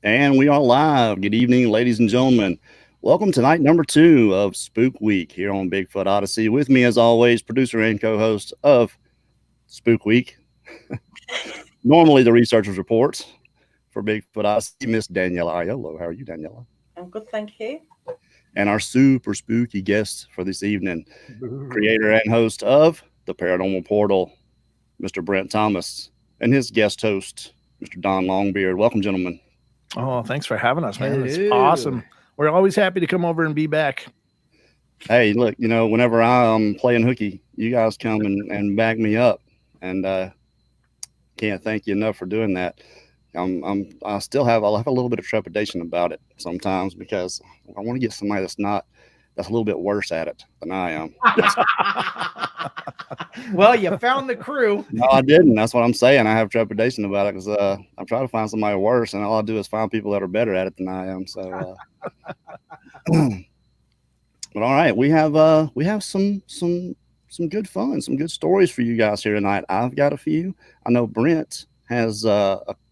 And we are live. Good evening, ladies and gentlemen. Welcome to night number 2 of Spook Week here on Bigfoot Odyssey. With me, as always, producer and co-host of Spook Week. Normally, the researchers report for Bigfoot Odyssey, Miss Daniela Aiello. How are you, Daniela? I'm good, thank you. And our super spooky guest for this evening, creator and host of the Paranormal Portal, Mr. Brent Thomas, and his guest host, Mr. Don Longbeard. Welcome, gentlemen. Oh, thanks for having us, man. Hello. It's awesome. We're always happy to come over and be back. Hey, look, whenever I'm playing hooky, you guys come and back me up, and can't thank you enough for doing that. I'll have a little bit of trepidation about it sometimes because I want to get somebody that's a little bit worse at it than I am. Well, you found the crew. No, I didn't. That's what I'm saying. I have trepidation about it because I'm trying to find somebody worse, and all I do is find people that are better at it than I am. So, but all right, we have some good fun, some good stories for you guys here tonight. I've got a few. I know Brent has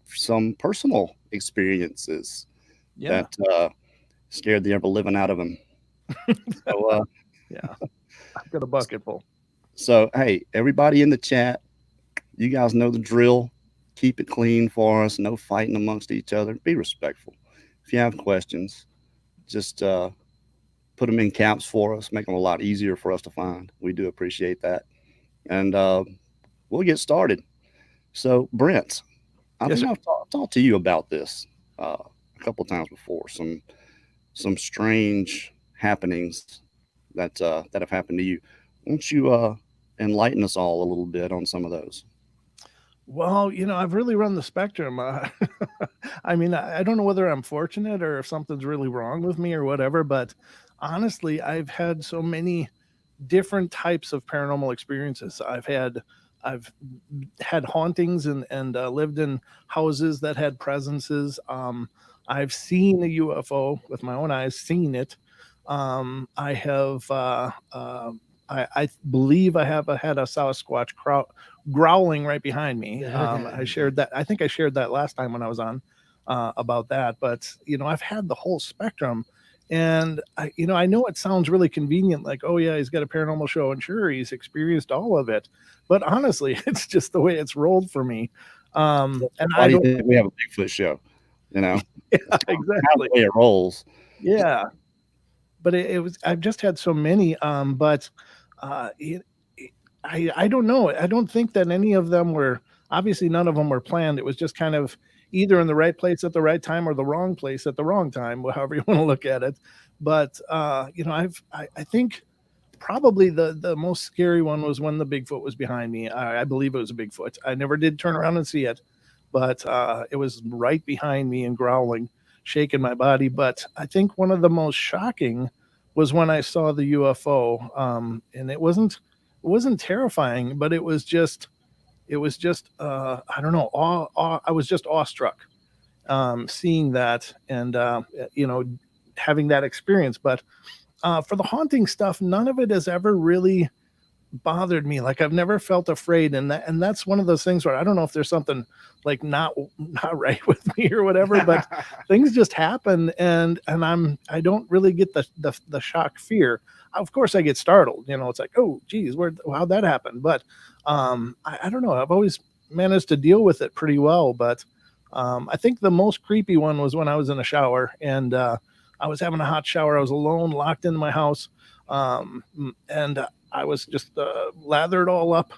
some personal experiences that scared the ever living out of him. So, yeah, I've got a bucket full. So, hey, everybody in the chat, you guys know the drill. Keep it clean for us. No fighting amongst each other. Be respectful. If you have questions, just put them in caps for us. Make them a lot easier for us to find. We do appreciate that. And we'll get started. So, Brent, I think I've talked to you about this a couple of times before. Some strange happenings that have happened to you. Won't you enlighten us all a little bit on some of those? Well, I've really run the spectrum. I mean, I don't know whether I'm fortunate or if something's really wrong with me or whatever, but honestly, I've had so many different types of paranormal experiences. I've had hauntings and lived in houses that had presences. I've seen a UFO with my own eyes, seen it. I have, I believe I have had a Sasquatch growling right behind me. I shared that. I think I shared that last time when I was on about that. But I've had the whole spectrum, and I know it sounds really convenient, like, oh yeah, he's got a paranormal show, and sure, he's experienced all of it. But honestly, it's just the way it's rolled for me. And why do you think we have a Bigfoot show? Yeah, exactly. The way it rolls. Yeah. But I've just had so many, but I don't know. I don't think that any of them were, obviously none of them were planned. It was just kind of either in the right place at the right time or the wrong place at the wrong time, however you want to look at it. But, I think probably the most scary one was when the Bigfoot was behind me. I believe it was a Bigfoot. I never did turn around and see it, but it was right behind me and growling, shaking my body. But I think one of the most shocking was when I saw the UFO, and it wasn't terrifying, but it was just I don't know, I was just awestruck seeing that and having that experience. But for the haunting stuff, none of it has ever really bothered me. Like, I've never felt afraid, and that's one of those things where I don't know if there's something like not right with me or whatever, but things just happen, and I don't really get the shock fear. Of course I get startled, it's like, oh geez, how'd that happen? But I don't know, I've always managed to deal with it pretty well. But I think the most creepy one was when I was in a shower, and I was having a hot shower. I was alone, locked in my house, and I was just lathered all up,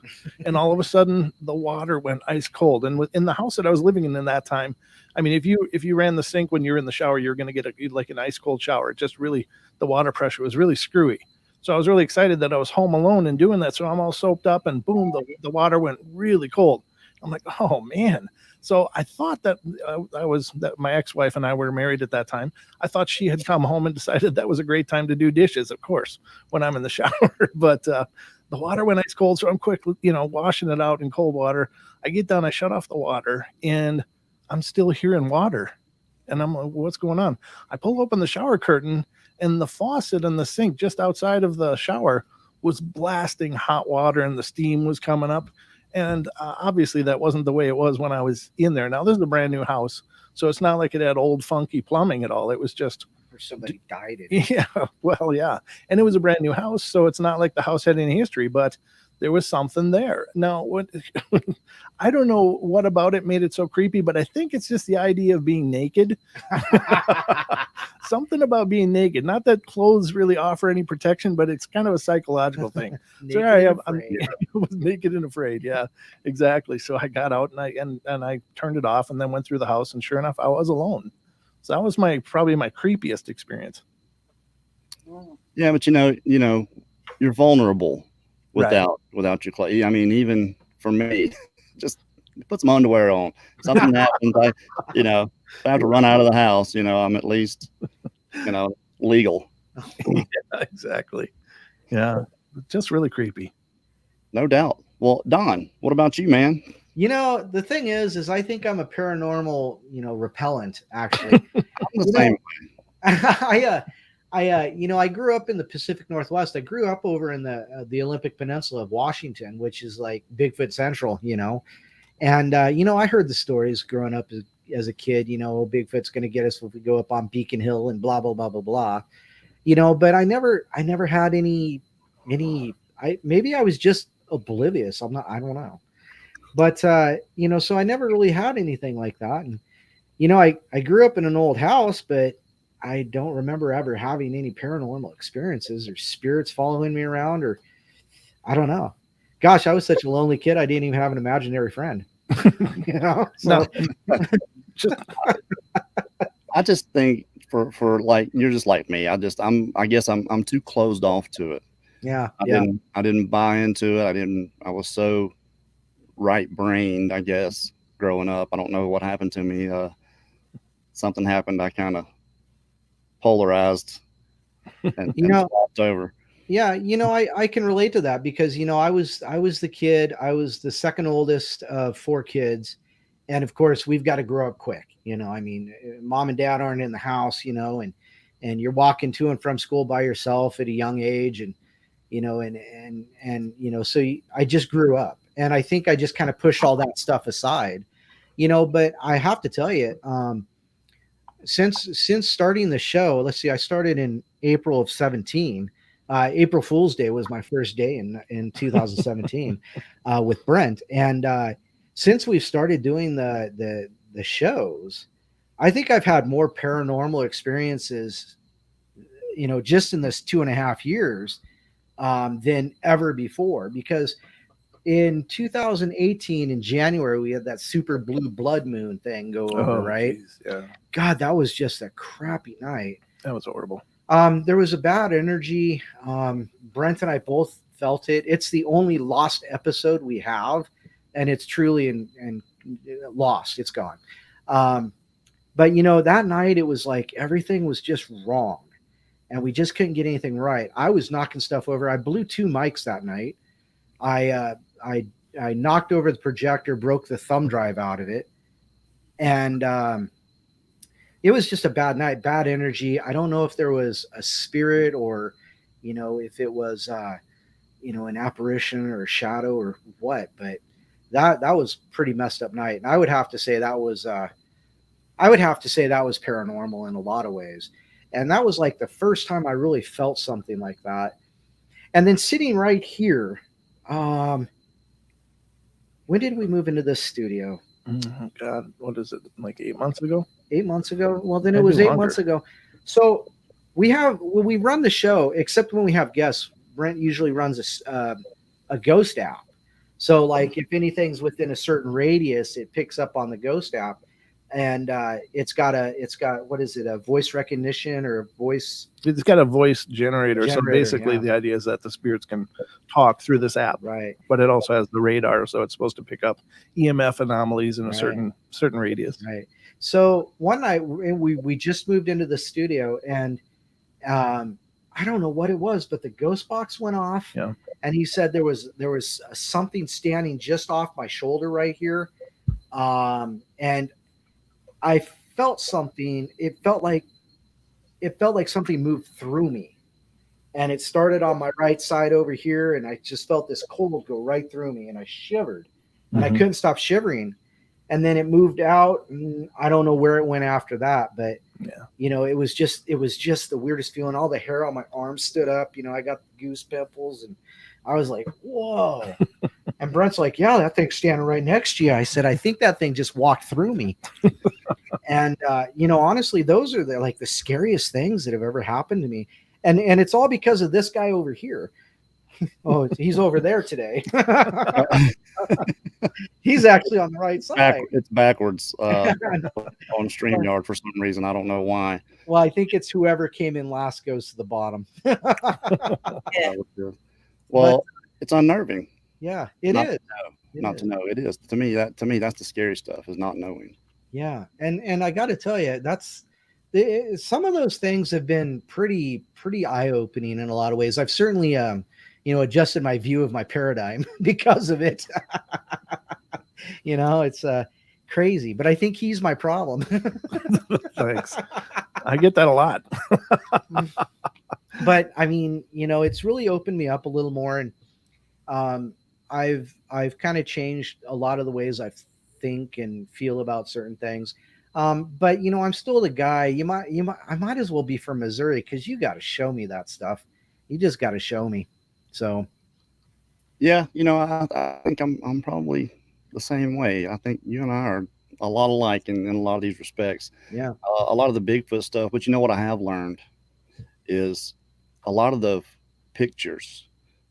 and all of a sudden the water went ice cold. And in the house that I was living in that time, I mean, if you ran the sink when you're in the shower, you're going to get like an ice cold shower. It just really, the water pressure was really screwy. So I was really excited that I was home alone and doing that. So I'm all soaped up, and boom, the water went really cold. I'm like, oh man. So I thought that that my ex-wife and I were married at that time. I thought she had come home and decided that was a great time to do dishes, of course, when I'm in the shower. But the water went ice cold, so I'm quick, washing it out in cold water. I get down, I shut off the water, and I'm still hearing water. And I'm like, what's going on? I pull open the shower curtain, and the faucet in the sink just outside of the shower was blasting hot water, and the steam was coming up. And obviously that wasn't the way it was when I was in there. Now this is a brand new house, so it's not like it had old funky plumbing at all. It was just Or somebody died in it. yeah, well, yeah. And it was a brand new house, so it's not like the house had any history, but there was something there. Now, what I don't know what about it made it so creepy, but I think it's just the idea of being naked. Something about being naked. Not that clothes really offer any protection, but it's kind of a psychological thing. So Naked I and am, afraid. I was naked and afraid. Yeah, exactly. So I got out and I turned it off and then went through the house, and sure enough, I was alone. So that was probably my creepiest experience. Yeah, but you're vulnerable without your clothes. I mean, even for me, just put some underwear on. Something happens, if I have to run out of the house, I'm at least, legal. Yeah, exactly. Yeah, just really creepy. No doubt. Well, Don, what about you, man? The thing is I think I'm a paranormal, repellent, actually. I'm the same. I grew up in the Pacific Northwest. I grew up over in the Olympic Peninsula of Washington, which is like Bigfoot Central, And, I heard the stories growing up as a kid, Bigfoot's going to get us if we go up on Beacon Hill and blah, blah, blah, blah, blah. But I never had maybe I was just oblivious. I don't know. But, so I never really had anything like that. And, I grew up in an old house, but I don't remember ever having any paranormal experiences or spirits following me around, or I don't know. Gosh, I was such a lonely kid. I didn't even have an imaginary friend. So I just think for like, you're just like me. I guess I'm too closed off to it. Yeah. I didn't buy into it. I was so right brained, I guess, growing up. I don't know what happened to me. Something happened. I kind of polarized and swapped over. Yeah, I can relate to that because I was the kid. I was the second oldest of 4 kids, and of course we've got to grow up quick. I mean, mom and dad aren't in the house, and you're walking to and from school by yourself at a young age, and so I just grew up, and I think I just kind of pushed all that stuff aside, But I have to tell you, since starting the show, let's see, I started in April of 17. April Fool's Day was my first day in 2017 with Brent. And since we've started doing the shows, I think I've had more paranormal experiences, just in this 2.5 years than ever before. Because in 2018, in January, we had that super blue blood moon thing go over, right? Geez, yeah. God, that was just a crappy night. That was horrible. There was a bad energy. Brent and I both felt it. It's the only lost episode we have, and it's truly and lost. It's gone. But that night it was like everything was just wrong, and we just couldn't get anything right. I was knocking stuff over. I blew 2 mics that night. I knocked over the projector, broke the thumb drive out of it, and it was just a bad night, bad energy. I don't know if there was a spirit or, if it was, an apparition or a shadow or what, but that was pretty messed up night. And I would have to say that was paranormal in a lot of ways. And that was like the first time I really felt something like that. And then sitting right here, when did we move into this studio? Oh, God, what is it? Like 8 months ago? 8 months ago? Well, then it was 8 months ago. So we run the show, except when we have guests, Brent usually runs a ghost app. So like if anything's within a certain radius, it picks up on the ghost app. And it's got what is it, a voice recognition or a voice? It's got a voice generator. So basically yeah. The idea is that the spirits can talk through this app. Right. But it also has the radar, so it's supposed to pick up EMF anomalies in a certain radius. Right. So one night we just moved into the studio, and I don't know what it was, but the ghost box went off. Yeah. And he said there was something standing just off my shoulder right here. And I felt something. It felt like something moved through me, and it started on my right side over here. And I just felt this cold go right through me, and I shivered. and I couldn't stop shivering. And then it moved out, and I don't know where it went after that, but you know, it was just the weirdest feeling. All the hair on my arm stood up. You know, I got goose pimples, and I was like, whoa. And Brent's like, yeah, that thing's standing right next to you. I said, I think that thing just walked through me. And you know, honestly, those are the scariest things that have ever happened to me. And it's all because of this guy over here. Oh, he's over there today. He's actually on the right side. It's backwards on StreamYard for some reason. I don't know why. Well, I think it's whoever came in last goes to the bottom. Well, it's unnerving. Yeah, it is. Not to know. It is. To me, that's the scary stuff, is not knowing. Yeah. And I got to tell you, some of those things have been pretty eye-opening in a lot of ways. I've certainly, you know, adjusted my view of my paradigm because of it. You know, it's crazy, but I think he's my problem. Thanks. I get that a lot. But I mean, you know, it's really opened me up a little more, and I've kind of changed a lot of the ways I think and feel about certain things. But you know, I'm still the guy. I might as well be from Missouri, because you got to show me that stuff. You just got to show me. So, yeah, you know, I think I'm probably the same way. I think you and I are a lot alike in a lot of these respects. Yeah. A lot of the Bigfoot stuff, but you know what I have learned is a lot of the pictures,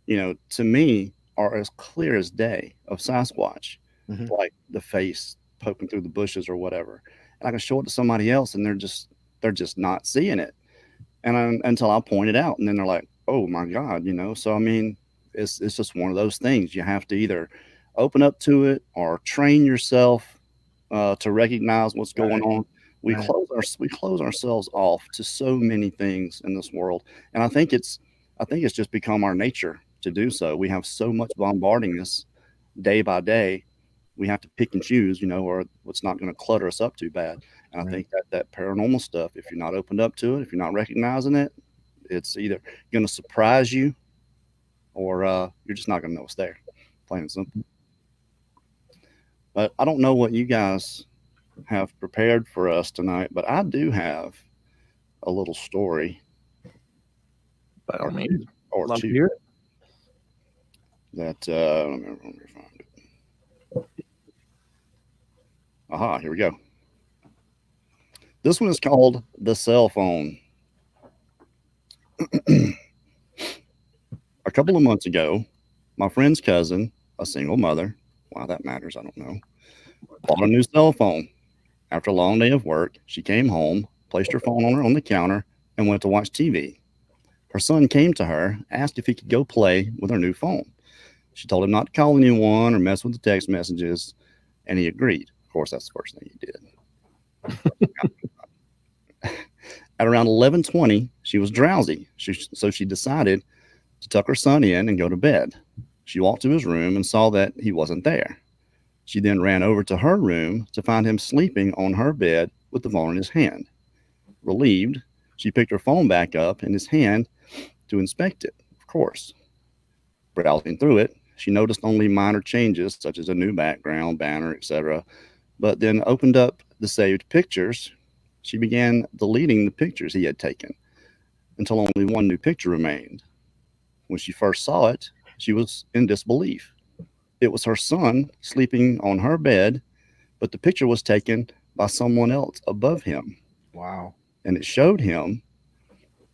you know, to me are as clear as day of Sasquatch, like the face poking through the bushes or whatever. And I can show it to somebody else, and they're just not seeing it. And until I point it out, and then they're like, oh my God, you know? So, I mean, it's just one of those things. You have to either open up to it or train yourself to recognize what's going on. We close ourselves off to so many things in this world. And I think it's just become our nature to do so. We have so much bombarding us day by day. We have to pick and choose, you know, or what's not going to clutter us up too bad. And I think that paranormal stuff, if you're not opened up to it, if you're not recognizing it, it's either going to surprise you, or you're just not going to know it's there. Plain and simple. But I don't know what you guys have prepared for us tonight, but I do have a little story. By all means, or love two to hear it. that let me find it. Aha, here we go. This one is called The Cell Phone. A couple of months ago, my friend's cousin, a single mother, why that matters, I don't know, bought a new cell phone. After a long day of work, she came home, placed her phone on the counter, and went to watch TV. Her son came to her, asked if he could go play with her new phone. She told him not to call anyone or mess with the text messages, and he agreed. Of course, that's the first thing he did. At around 11:20, she was drowsy, so she decided to tuck her son in and go to bed. She walked to his room and saw that he wasn't there. She then ran over to her room to find him sleeping on her bed with the phone in his hand. Relieved, she picked her phone back up in his hand to inspect it, of course. Browsing through it, she noticed only minor changes, such as a new background, banner, etc., but then opened up the saved pictures. She began deleting the pictures he had taken until only one new picture remained. When she first saw it, she was in disbelief. It was her son sleeping on her bed, but the picture was taken by someone else above him. Wow. And it showed him,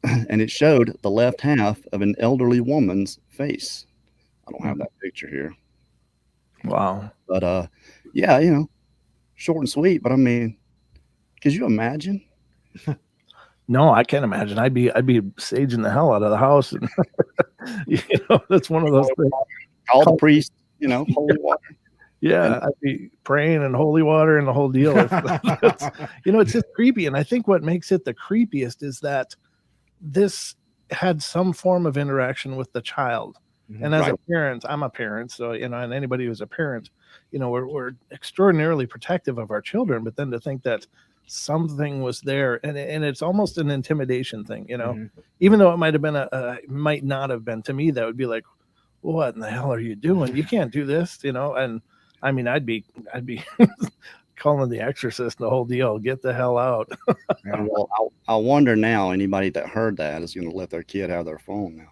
and it showed the left half of an elderly woman's face. I don't have that picture here. Wow. But yeah, you know, short and sweet. But I mean, could you imagine? No, I can't imagine. I'd be saging the hell out of the house, and you know, that's one of those things. Call the priest, you know, holy water. Yeah, I'd be praying and holy water and the whole deal. You know, it's just creepy. And I think what makes it the creepiest is that this had some form of interaction with the child. And as a parent, I'm a parent, so, you know, and anybody who's a parent, you know, we're extraordinarily protective of our children. But then to think that something was there, and it's almost an intimidation thing, you know, even though it might have been might not have been, to me, that would be like, what in the hell are you doing? You can't do this, you know. And I mean, I'd be calling the exorcist the whole deal. Get the hell out. Yeah. Well, I wonder now anybody that heard that is going to let their kid have their phone now.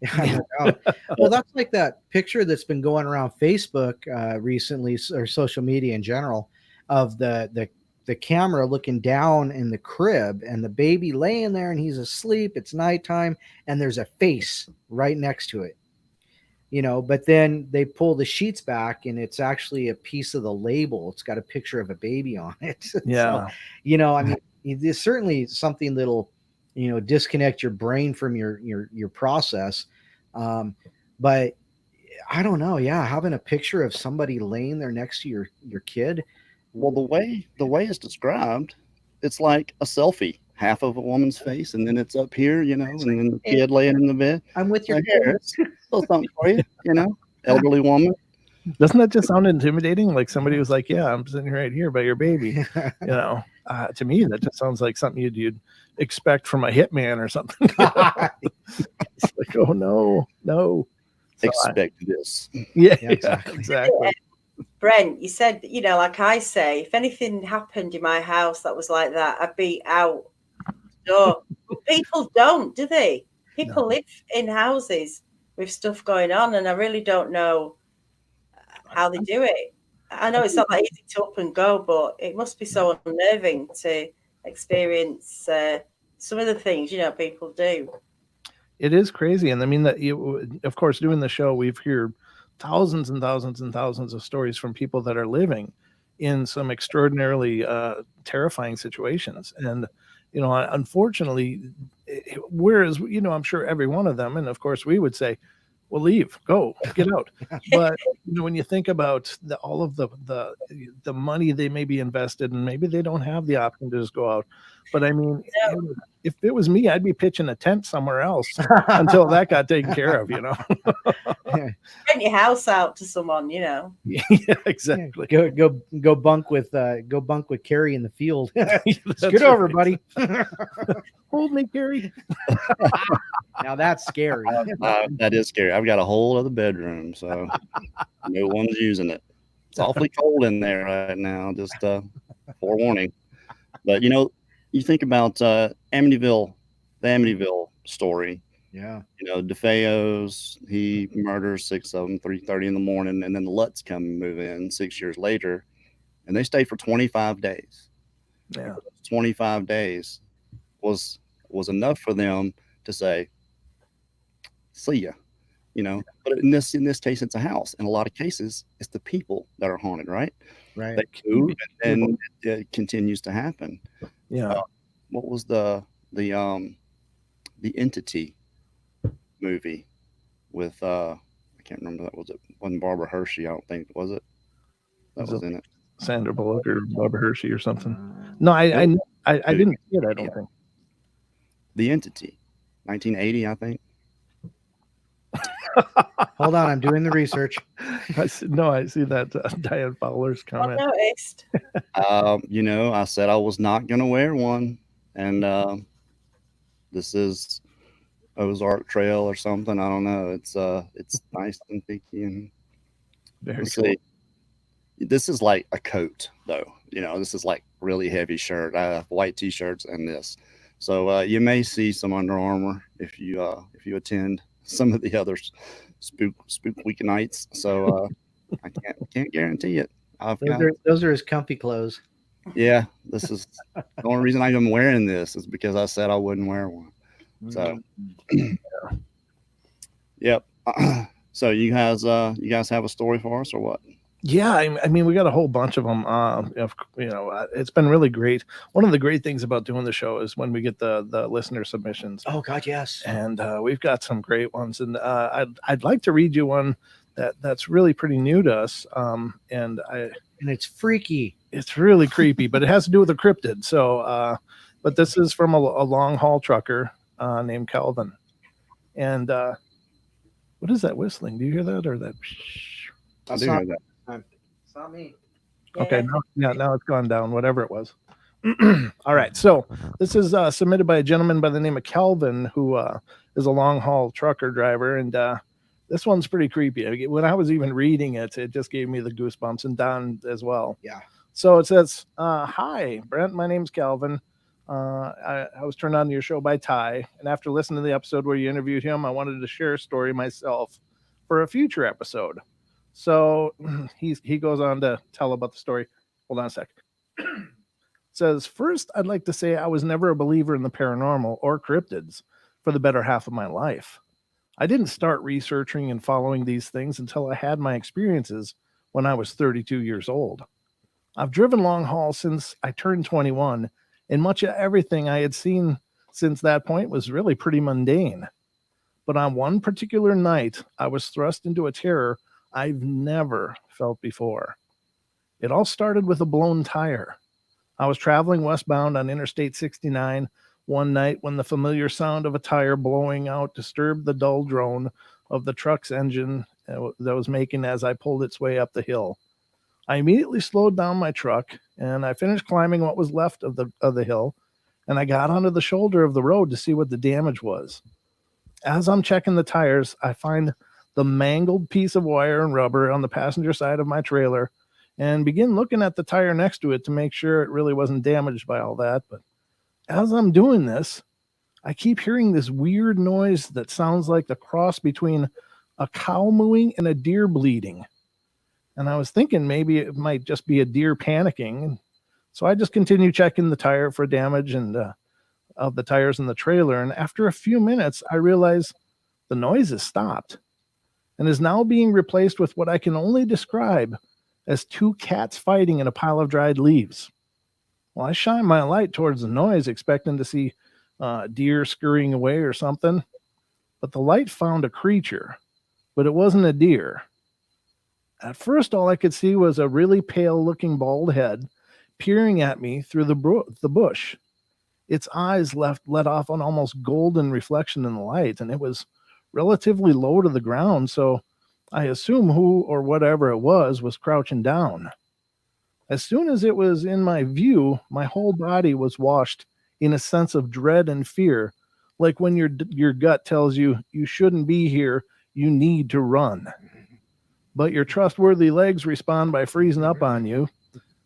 Yeah, I know. Well, that's like that picture that's been going around Facebook recently, or social media in general, of the camera looking down in the crib and the baby laying there and he's asleep. It's nighttime and there's a face right next to it. But then they pull the sheets back and it's actually a piece of the label. It's got a picture of a baby on it. Yeah. So, I mean, there's certainly something that'll, disconnect your brain from your process. But I don't know. Yeah. Having a picture of somebody laying there next to your kid. Well, the way it's described, it's like a selfie. Half of a woman's face, and then it's up here, and then the kid laying in the bed. I'm with your kid. It's a little something for you, elderly woman. Doesn't that just sound intimidating? Like somebody was like, "Yeah, I'm sitting right here by your baby." To me, that just sounds like something you'd expect from a hitman or something. It's like, oh no. So expect this. Yeah, exactly. Brent, you said, like I say, if anything happened in my house that was like that, I'd be out. So people don't, do they? People live in houses with stuff going on, and I really don't know how they do it. I know it's not that easy to up and go, but it must be so unnerving to experience some of the things, people do. It is crazy. And I mean, that of course, doing the show, we've heard thousands and thousands and thousands of stories from people that are living in some extraordinarily terrifying situations. And, unfortunately, whereas, I'm sure every one of them, and of course we would say, well, leave, go, get out. But, when you think about all of the money they may be invested in, maybe they don't have the option to just go out. But I mean, if it was me, I'd be pitching a tent somewhere else until that got taken care of, Rent your house out to someone, Yeah, exactly. Go bunk with Kerry in the field. Scoot over, buddy. Hold me, Kerry. Now that's scary. That is scary. I've got a whole other bedroom, so no one's using it. It's awfully cold in there right now. Just forewarning. But you think about Amityville, the Amityville story. Yeah. DeFeo's, he murders 6 of them, 3:30 in the morning, and then the Lutz come and move in 6 years later, and they stay for 25 days. Yeah. 25 days was enough for them to say, see ya, But in this case, it's a house. In a lot of cases, it's the people that are haunted, right? Right. They move, and it continues to happen. Yeah. What was the Entity movie with I can't remember, that wasn't Barbara Hershey, I don't think, was it? That was in it. Sandra Bullock or Barbara Hershey or something. No, I didn't see it, I don't think. The Entity, 1980, I think. Hold on, I'm doing the research. I see that Diane Fowler's comment. I noticed. I said I was not going to wear one, and this is Ozark Trail or something. I don't know. It's nice and peaky and Very cool. This is like a coat, though. This is like really heavy shirt. I have white t-shirts and this, so you may see some Under Armour if you attend some of the other spook week nights. So I can't guarantee it. Those are his comfy clothes. Yeah, this is the only reason I'm wearing this is because I said I wouldn't wear one. So, yep. So you guys have a story for us or what? Yeah, I mean, we got a whole bunch of them. It's been really great. One of the great things about doing the show is when we get the listener submissions. Oh God, yes. And we've got some great ones. And I'd like to read you one that's really pretty new to us. And it's freaky. It's really creepy, but it has to do with a cryptid. So, but this is from a long haul trucker named Calvin. And what is that whistling? Do you hear that or that? I do hear that. It's not me. Okay, now it's gone down, whatever it was. All right, so this is submitted by a gentleman by the name of Calvin, who is a long haul trucker driver, and This one's pretty creepy. When I was even reading it, it just gave me the goosebumps, and Don as well. Yeah. So it says, "Hi, Brent. My name's Calvin. I was turned on to your show by Ty, and after listening to the episode where you interviewed him, I wanted to share a story myself for a future episode." So he goes on to tell about the story. Hold on a sec. Says, "First, I'd like to say I was never a believer in the paranormal or cryptids for the better half of my life. I didn't start researching and following these things until I had my experiences when I was 32 years old. I've driven long haul since I turned 21, and much of everything I had seen since that point was really pretty mundane. But on one particular night, I was thrust into a terror I've never felt before. It all started with a blown tire. I was traveling westbound on Interstate 69 one night when the familiar sound of a tire blowing out disturbed the dull drone of the truck's engine that was making as I pulled its way up the hill. I immediately slowed down my truck, and I finished climbing what was left of the hill, and I got onto the shoulder of the road to see what the damage was. As I'm checking the tires, I find the mangled piece of wire and rubber on the passenger side of my trailer and begin looking at the tire next to it to make sure it really wasn't damaged by all that. But as I'm doing this, I keep hearing this weird noise that sounds like the cross between a cow mooing and a deer bleating. And I was thinking maybe it might just be a deer panicking. So I just continue checking the tire for damage and of the tires in the trailer. And after a few minutes, I realize the noise has stopped and is now being replaced with what I can only describe as two cats fighting in a pile of dried leaves. Well, I shine my light towards the noise, expecting to see deer scurrying away or something. But the light found a creature, but it wasn't a deer. At first, all I could see was a really pale-looking bald head peering at me through the bush. Its eyes let off an almost golden reflection in the light, and it was relatively low to the ground, so I assume who or whatever it was crouching down. As soon as it was in my view, my whole body was washed in a sense of dread and fear, like when your gut tells you you shouldn't be here, you need to run. But your trustworthy legs respond by freezing up on you.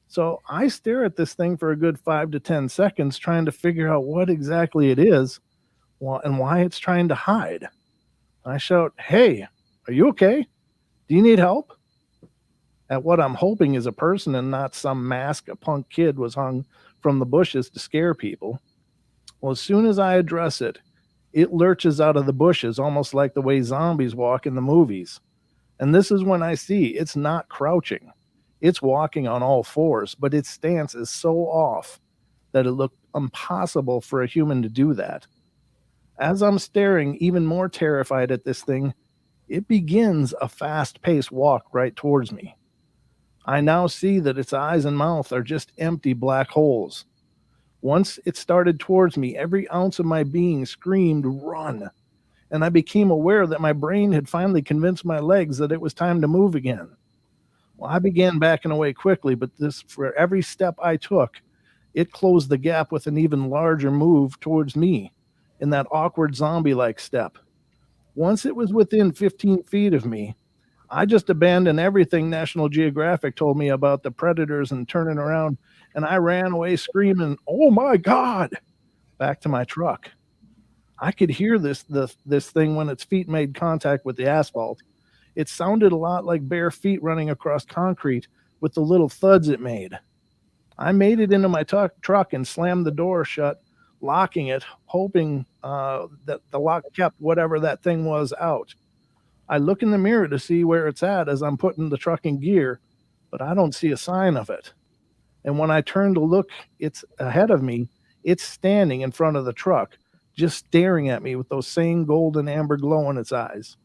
So I stare at this thing for a good 5 to 10 seconds, trying to figure out what exactly it is and why it's trying to hide. I shout, "Hey, are you okay? Do you need help?" At what I'm hoping is a person and not some mask a punk kid was hung from the bushes to scare people. Well, as soon as I address it, it lurches out of the bushes, almost like the way zombies walk in the movies. And this is when I see it's not crouching. It's walking on all fours, but its stance is so off that it looked impossible for a human to do that. As I'm staring, even more terrified at this thing, it begins a fast-paced walk right towards me. I now see that its eyes and mouth are just empty black holes. Once it started towards me, every ounce of my being screamed, "Run!" And I became aware that my brain had finally convinced my legs that it was time to move again. Well, I began backing away quickly, but for every step I took, it closed the gap with an even larger move towards me in that awkward zombie-like step. Once it was within 15 feet of me, I just abandoned everything National Geographic told me about the predators and turning around, and I ran away screaming, "Oh my God!" back to my truck. I could hear this thing when its feet made contact with the asphalt. It sounded a lot like bare feet running across concrete with the little thuds it made. I made it into my truck and slammed the door shut, locking it, hoping that the lock kept whatever that thing was out. I look in the mirror to see where it's at as I'm putting the truck in gear, but I don't see a sign of it. And when I turn to look, it's ahead of me. It's standing in front of the truck, just staring at me with those same golden amber glow in its eyes.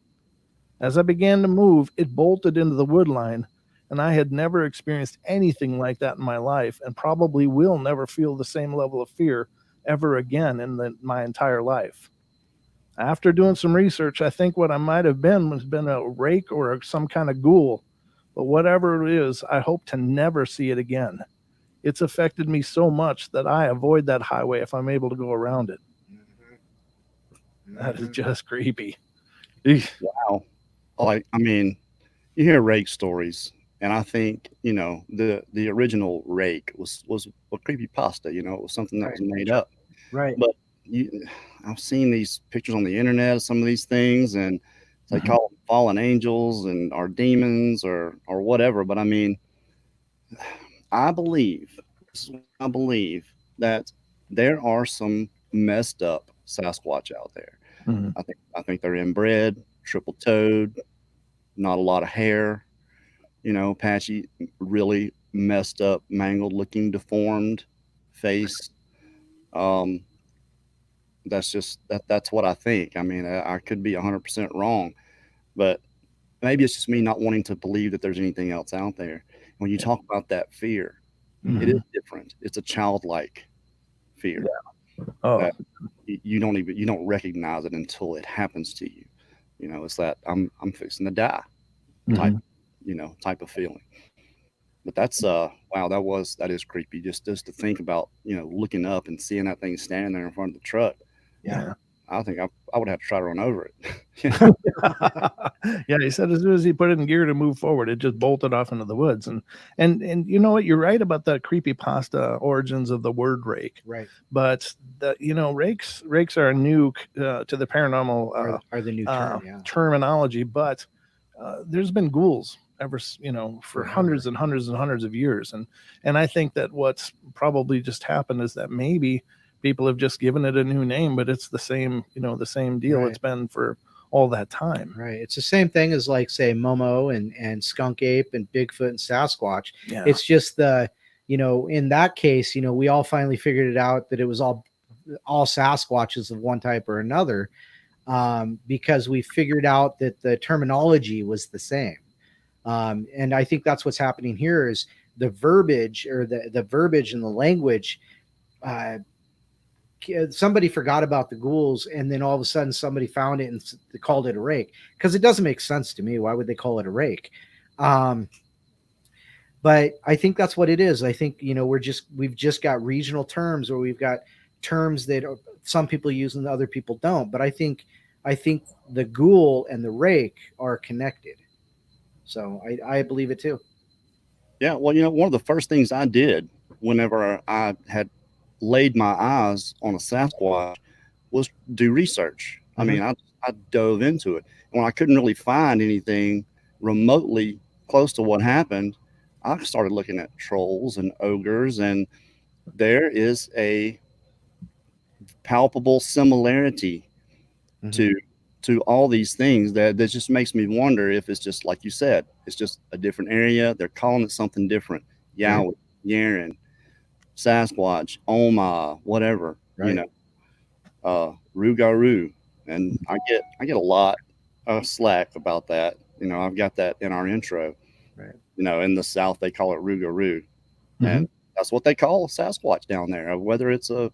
As I began to move, it bolted into the wood line, and I had never experienced anything like that in my life and probably will never feel the same level of fear ever again in my entire life. After doing some research, I think what I might have been has been a rake or some kind of ghoul, but whatever it is, I hope to never see it again. It's affected me so much that I avoid that highway if I'm able to go around it. That is just creepy. Wow. like, I mean, you hear rake stories, and I think, the original rake was a creepy pasta. It was something that Right. was made up. Right. But you, I've seen these pictures on the internet of some of these things, and they Mhm. call them fallen angels and or demons or whatever. But I mean, I believe this is what I believe that there are some messed up Sasquatch out there. Mhm. I think they're inbred, triple toed, not a lot of hair, patchy, really messed up, mangled looking, deformed face. Um, that's what I think. I mean, I could be 100% wrong, but maybe it's just me not wanting to believe that there's anything else out there. When you Yeah. talk about that fear, it is Mhm. different. It's a childlike fear Oh, that you don't recognize it until it happens to you. It's that I'm fixing to die type, mhm. type of feeling. But that's wow, that is creepy. Just to think about, looking up and seeing that thing standing there in front of the truck. Yeah. Yeah. I think I would have to try to run over it. Yeah, he said as soon as he put it in gear to move forward, it just bolted off into the woods. And you know what? You're right about the creepy pasta origins of the word rake. Right. But rakes are a new to the paranormal Are the new term? Yeah. terminology. But there's been ghouls for Forever. hundreds and hundreds and hundreds of years, and I think that what's probably just happened is that maybe people have just given it a new name, but it's the same deal Right. it's been for all that time. Right. It's the same thing as like say Momo and Skunk Ape and Bigfoot and Sasquatch. Yeah. It's just in that case, we all finally figured it out that it was all Sasquatches of one type or another, because we figured out that the terminology was the same. And I think that's what's happening here is the verbiage or the verbiage and the language. Somebody forgot about the ghouls, and then all of a sudden somebody found it and called it a rake, because it doesn't make sense to me. Why would they call it a rake? But I think that's what it is. I think we've just got regional terms, or we've got terms that some people use and other people don't. But I think the ghoul and the rake are connected. So I believe it too. Yeah, well, one of the first things I did whenever I had laid my eyes on a Sasquatch was do research. I Mhm. mean, I dove into it. And when I couldn't really find anything remotely close to what happened, I started looking at trolls and ogres, and there is a palpable similarity Mhm. to all these things that just makes me wonder if it's just like you said, it's just a different area. They're calling it something different. Right. Yowie, Yaren, Sasquatch, Oma, whatever, Right. Rougarou. And I get a lot of slack about that. I've got that in our intro. Right. In the South they call it Rougarou. Mhm. And that's what they call Sasquatch down there. Whether it's a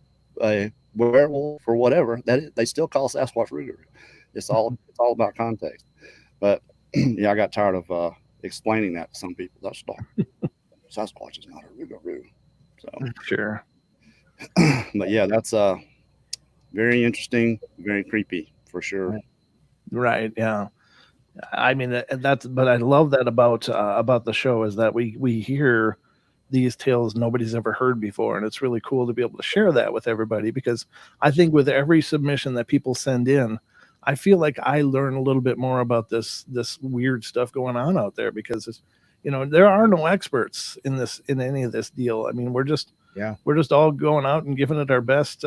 werewolf or whatever, they still call Sasquatch Rougarou. It's all about context. But yeah, I got tired of explaining that to some people. That's not Sasquatch is not a Rougarou. So, Sure. but yeah, that's very interesting, very creepy for sure. Right. Yeah. I mean that's but I love that about the show is that we hear these tales nobody's ever heard before, and it's really cool to be able to share that with everybody, because I think with every submission that people send in, I feel like I learn a little bit more about this weird stuff going on out there, because there are no experts in any of this deal. I mean, Yeah. we're just all going out and giving it our best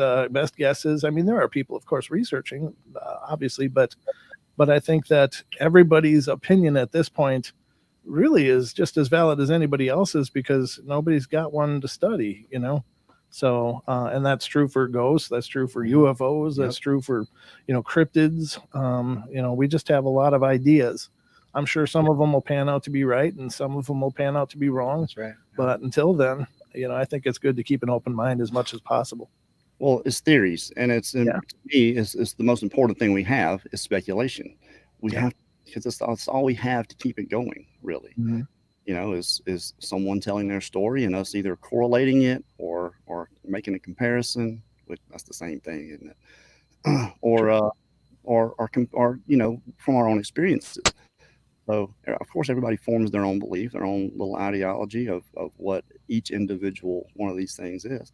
guesses. I mean, there are people, of course, researching, obviously, but I think that everybody's opinion at this point really is just as valid as anybody else's, because nobody's got one to study. So, and that's true for ghosts. That's true for UFOs. Yep. That's true for, cryptids. We just have a lot of ideas. I'm sure some of them will pan out to be right, and some of them will pan out to be wrong. That's right. But until then, I think it's good to keep an open mind as much as possible. Well, it's theories, and to me, it's the most important thing we have is speculation. We Yeah. have because that's all we have to keep it going, really. Mhm. Is someone telling their story and us either correlating it or making a comparison, which that's the same thing, isn't it? Or from our own experiences. So of course everybody forms their own belief, their own little ideology of what each individual one of these things is.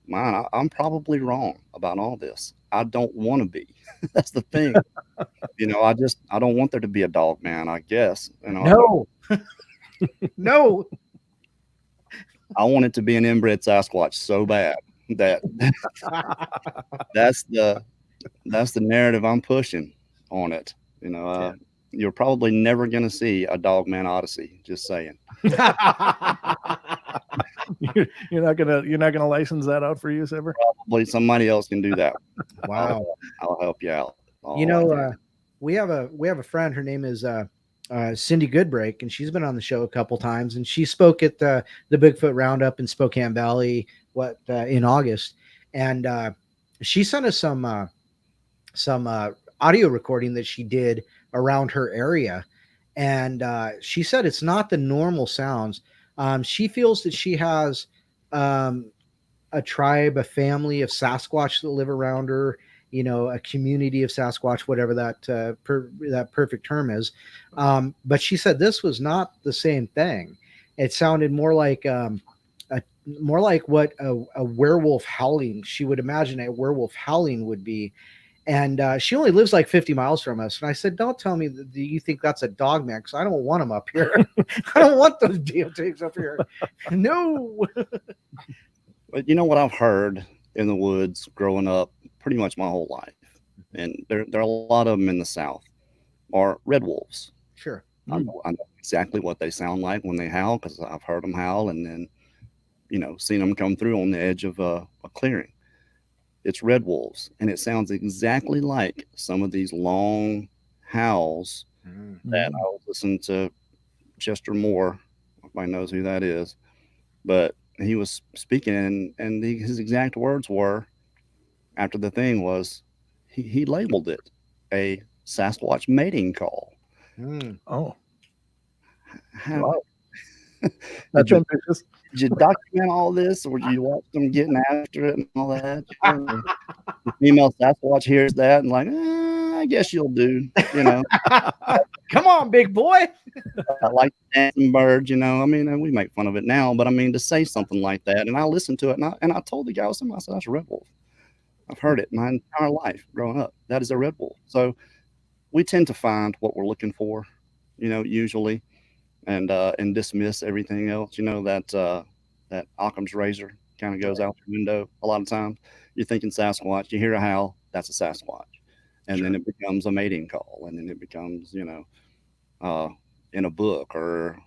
Mine, I'm probably wrong about all this. I don't want to be. That's the thing. I don't want there to be a dog man, I guess. No. No. I want it to be an inbred Sasquatch so bad that that's the narrative I'm pushing on it. You're probably never going to see a Dogman Odyssey. Just saying. You're not gonna license that out for use ever. Probably somebody else can do that. Wow. I'll help you out. We have a friend. Her name is Cindy Goodbreak, and she's been on the show a couple times. And she spoke at the Bigfoot Roundup in Spokane Valley in August, and she sent us some audio recording that she did around her area, and she said it's not the normal sounds. She feels that she has a tribe, a family of Sasquatch that live around her, a community of Sasquatch, whatever that perfect term is. But she said this was not the same thing. It sounded more like what a werewolf howling. She would imagine a werewolf howling would be. And she only lives like 50 miles from us. And I said, don't tell me that you think that's a dog man, because I don't want them up here. I don't want those deotigs up here. No. But you know what I've heard in the woods growing up pretty much my whole life, and there are a lot of them in the South, are red wolves. Sure. I know exactly what they sound like when they howl, because I've heard them howl and then, seen them come through on the edge of a clearing. It's red wolves, and it sounds exactly like some of these long howls that I was listening to Chester Moore. Everybody knows who that is, but he was speaking, and his exact words were, after the thing was, he labeled it a Sasquatch mating call. Oh, How, that's ambitious. did you document all this, or did you watch them getting after it and all that? The female Sasquatch hears that and like, I guess you'll do. Come on, big boy. I like dancing birds. And we make fun of it now, but to say something like that, and I listened to it, and I told the guy, I said, that's a red wolf. I've heard it my entire life growing up. That is a red wolf. So we tend to find what we're looking for, usually, and dismiss everything else. That Occam's razor kind of goes out the window a lot of times. You're thinking Sasquatch, you hear a howl, that's a Sasquatch. And then it becomes a mating call, and then it becomes, in a book or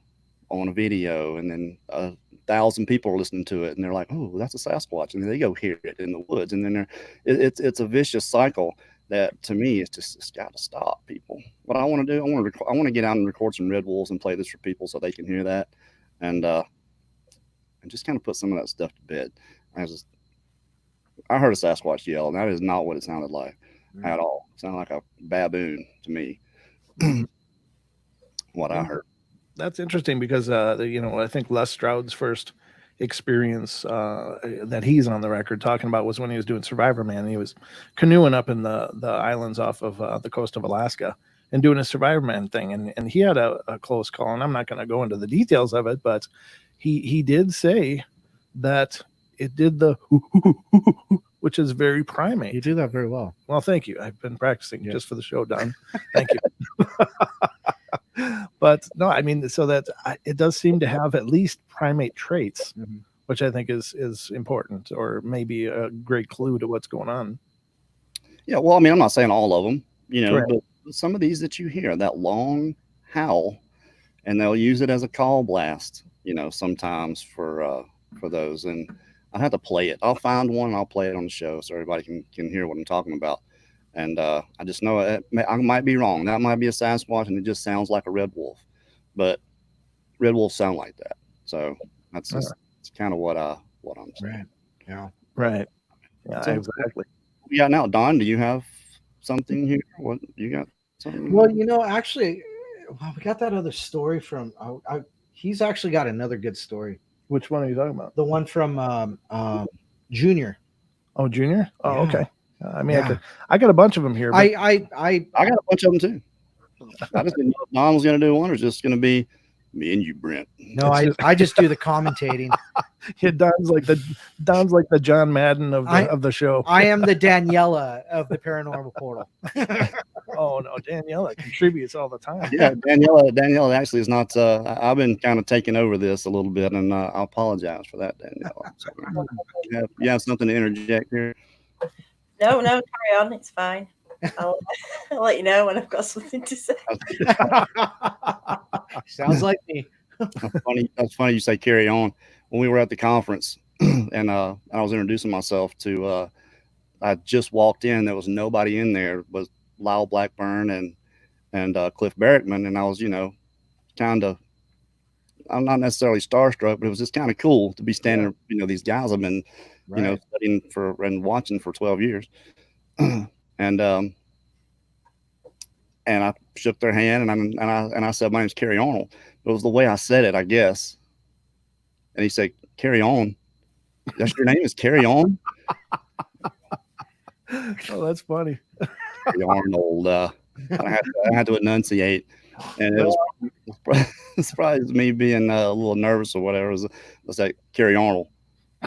on a video, and then 1,000 people are listening to it, and they're like, "Oh, that's a Sasquatch," and then they go hear it in the woods, and then it's a vicious cycle that, to me, it's got to stop, people. What I want to do, I want to get out and record some red wolves and play this for people so they can hear that, and just kind of put some of that stuff to bed. I heard a Sasquatch yell, and that is not what it sounded like at all. It sounded like a baboon to me. What I heard. That's interesting because I think Les Stroud's first experience that he's on the record talking about was when he was doing Survivor Man. He was canoeing up in the islands off of the coast of Alaska and doing a Survivor Man thing, and he had a close call. And I'm not going to go into the details of it, but he did say that it did the which is very primate. You do that very well. Well, thank you. I've been practicing just for the show, Don. Thank you. But no, so that it does seem to have at least primate traits, which I think is important, or maybe a great clue to what's going on. Yeah, well, I'm not saying all of them, Correct. but some of these that you hear, that long howl, and they'll use it as a call blast, sometimes for those. And I'd have to play it. I'll find one and I'll play it on the show so everybody can hear what I'm talking about. And I just know I might be wrong. That might be a Sasquatch, and it just sounds like a red wolf. But red wolves sound like that. So that's kind of what I'm saying. Right. Yeah. Right. Yeah, So, exactly. Yeah. Now, Don, do you have something here? What you got? Something? Well, actually, we got that other story from. He's actually got another good story. Which one are you talking about? The one from Junior. Oh, Junior. Oh, Yeah. okay. I got a bunch of them here. But I got a bunch of them too. I just didn't know if Don was going to do one or just going to be me and you, Brent. No, I just do the commentating. Yeah, Don's like the John Madden of the show. I am the Daniela of the Paranormal Portal. Oh no, Daniela contributes all the time. Yeah, Daniela actually is not. I've been kind of taking over this a little bit, and I apologize for that, Daniela. So, you have something to interject here? No, carry on. It's fine. I'll let you know when I've got something to say. Sounds like me. That's funny you say carry on. When we were at the conference and I was introducing myself to, I just walked in. There was nobody in there. It was Lyle Blackburn and Cliff Barrickman, and I was, kind of. I'm not necessarily starstruck, but it was just kind of cool to be standing. These guys have been, studying and watching for 12 years, and I shook their hand and I said, "My name's Kerry Arnold." It was the way I said it, I guess. And he said, "Carry on." That's your name is Carry On? Oh, that's funny. Carry Arnold. I had to enunciate. And it surprised me being a little nervous or whatever. It was like Kerry Arnold.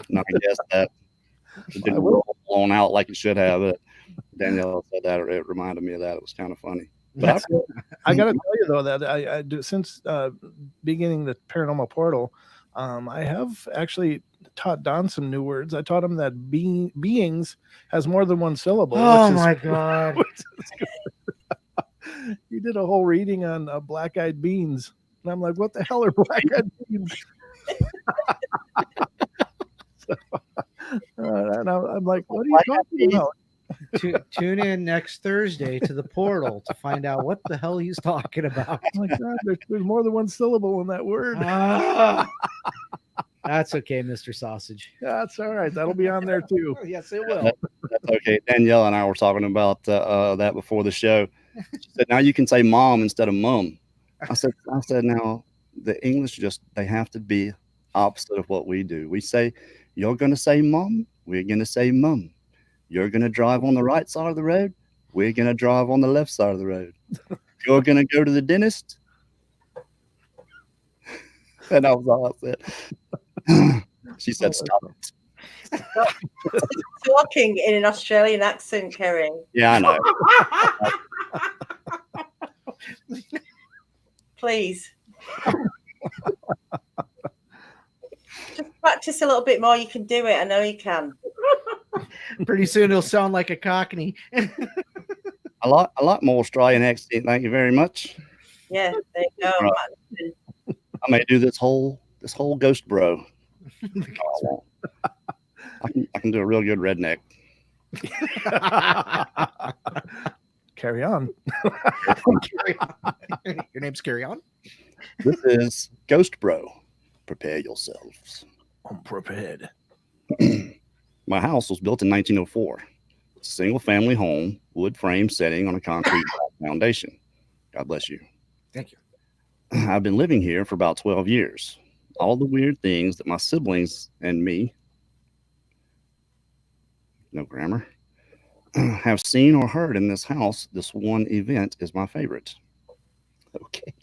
And I guess that it didn't roll on out like it should have. But Danielle said that, it reminded me of that. It was kind of funny. But I got to tell you though that I do since beginning the Paranormal Portal, I have actually taught Don some new words. I taught him that beings has more than one syllable. Oh my god! He did a whole reading on black-eyed beans, and I'm like, "What the hell are black-eyed beans?" And I'm like, "What are you talking about?" Tune in next Thursday to the portal to find out what the hell he's talking about. Oh my god, there's more than one syllable in that word. That's okay, Mr. Sausage. That's all right. That'll be on there too. Yes, it will. That's okay. Danielle and I were talking about that before the show. She said, "Now you can say mom instead of mum." I said, "Now the English they have to be opposite of what we do. We say, you're going to say mom, we're going to say mum. You're going to drive on the right side of the road, we're going to drive on the left side of the road. You're going to go to the dentist." And that was all I said. She said, "Stop it." Talking in an Australian accent, Kerry. Yeah, I know. Please. Just practice a little bit more. You can do it. I know you can. Pretty soon it'll sound like a Cockney. A lot more Australian accent. Thank you very much. Yeah, there you go. Right. I may do this whole ghost bro. I can do a real good redneck. Carry on. Carry on. Your name's Carry On? This is Ghost Bro. Prepare yourselves. I'm prepared. My house was built in 1904. It's a single family home, wood frame setting on a concrete foundation. God bless you. Thank you. I've been living here for about 12 years. All the weird things that my siblings and me, no grammar, have seen or heard in this house, this one event is my favorite. Okay.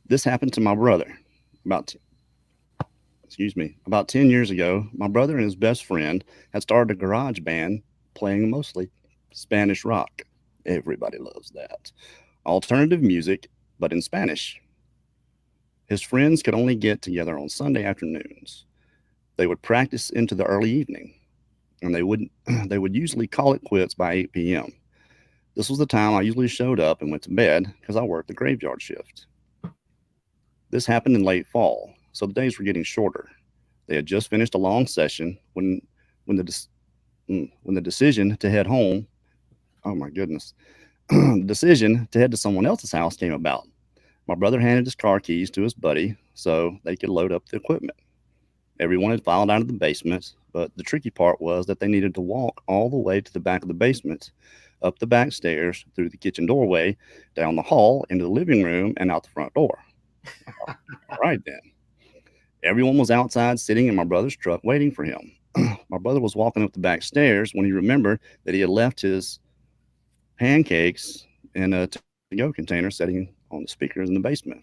This happened to my brother about 10 years ago. My brother and his best friend had started a garage band playing mostly Spanish rock. Everybody loves that. Alternative music, but in Spanish. His friends could only get together on Sunday afternoons. They would practice into the early evening, and they would usually call it quits by 8 p.m. This was the time I usually showed up and went to bed because I worked the graveyard shift. This happened in late fall, so the days were getting shorter. They had just finished a long session when the decision to head home, oh my goodness, the decision to head to someone else's house came about. My brother handed his car keys to his buddy so they could load up the equipment. Everyone had filed out of the basement, but the tricky part was that they needed to walk all the way to the back of the basement, up the back stairs, through the kitchen doorway, down the hall, into the living room, and out the front door. All right, then. Everyone was outside sitting in my brother's truck waiting for him. My brother was walking up the back stairs when he remembered that he had left his pancakes in a to-go container sitting on the speakers in the basement.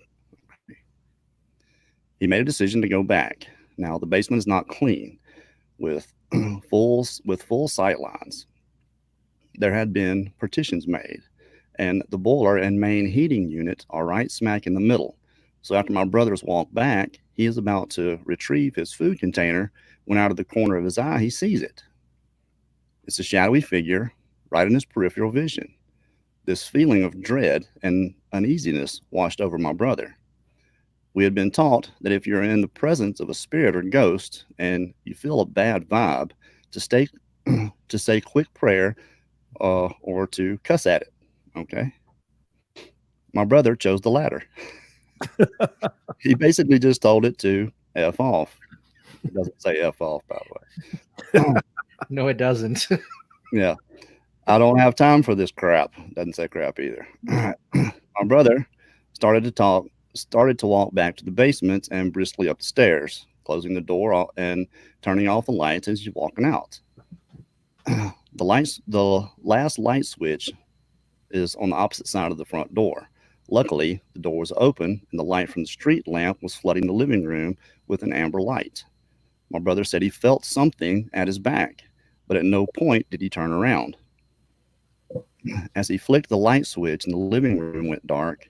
He made a decision to go back. Now, the basement is not clean with full sight lines. There had been partitions made, and the boiler and main heating unit are right smack in the middle. So after my brother's walked back, he is about to retrieve his food container when out of the corner of his eye, he sees it. It's a shadowy figure right in his peripheral vision. This feeling of dread and uneasiness washed over my brother. We had been taught that if you're in the presence of a spirit or ghost and you feel a bad vibe, to say quick prayer or to cuss at it. Okay. My brother chose the latter. He basically just told it to F off. It doesn't say F off, by the way. No, it doesn't. Yeah. I don't have time for this crap. Doesn't say crap either. My brother started to walk back to the basement and briskly up the stairs, closing the door and turning off the lights as he's walking out. The last light switch is on the opposite side of the front door. Luckily, the door was open and the light from the street lamp was flooding the living room with an amber light. My brother said he felt something at his back, but at no point did he turn around. As he flicked the light switch and the living room went dark,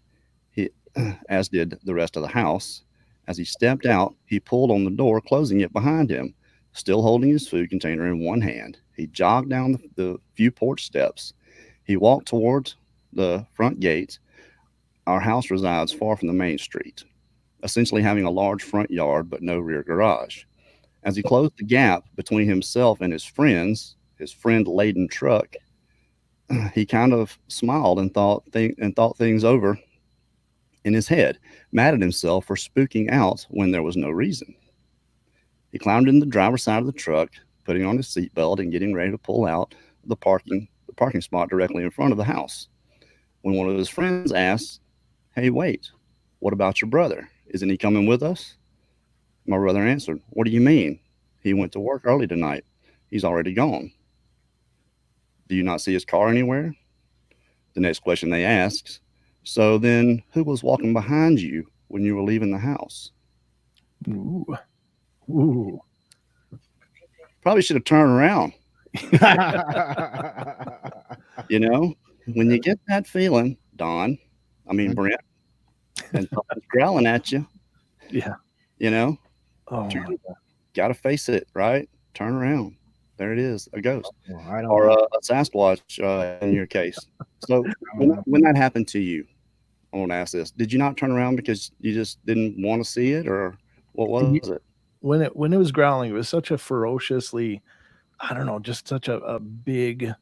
as did the rest of the house. As he stepped out, he pulled on the door, closing it behind him, still holding his food container in one hand. He jogged down the few porch steps. He walked towards the front gate. Our house resides far from the main street, essentially having a large front yard but no rear garage. As he closed the gap between himself and his friend-laden truck, he kind of smiled and thought things over in his head, mad at himself for spooking out when there was no reason. He climbed in the driver's side of the truck, putting on his seatbelt and getting ready to pull out the parking spot directly in front of the house, when one of his friends asked, "Hey, wait, what about your brother? Isn't he coming with us?" My brother answered, "What do you mean? He went to work early tonight. He's already gone. Do you not see his car anywhere?" The next question they asked, "So then who was walking behind you when you were leaving the house?" Ooh. Ooh. Probably should have turned around. You know, when you get that feeling, Brent, and something's growling at you, Yeah. you know, Oh, my God. got to face it, right? Turn around. There it is, a ghost Well, I don't or know. a Sasquatch in your case. So when that happened to you, I want to ask this: did you not turn around because you just didn't want to see it, or what was it? When it was growling, it was such a ferociously, I don't know, just such a big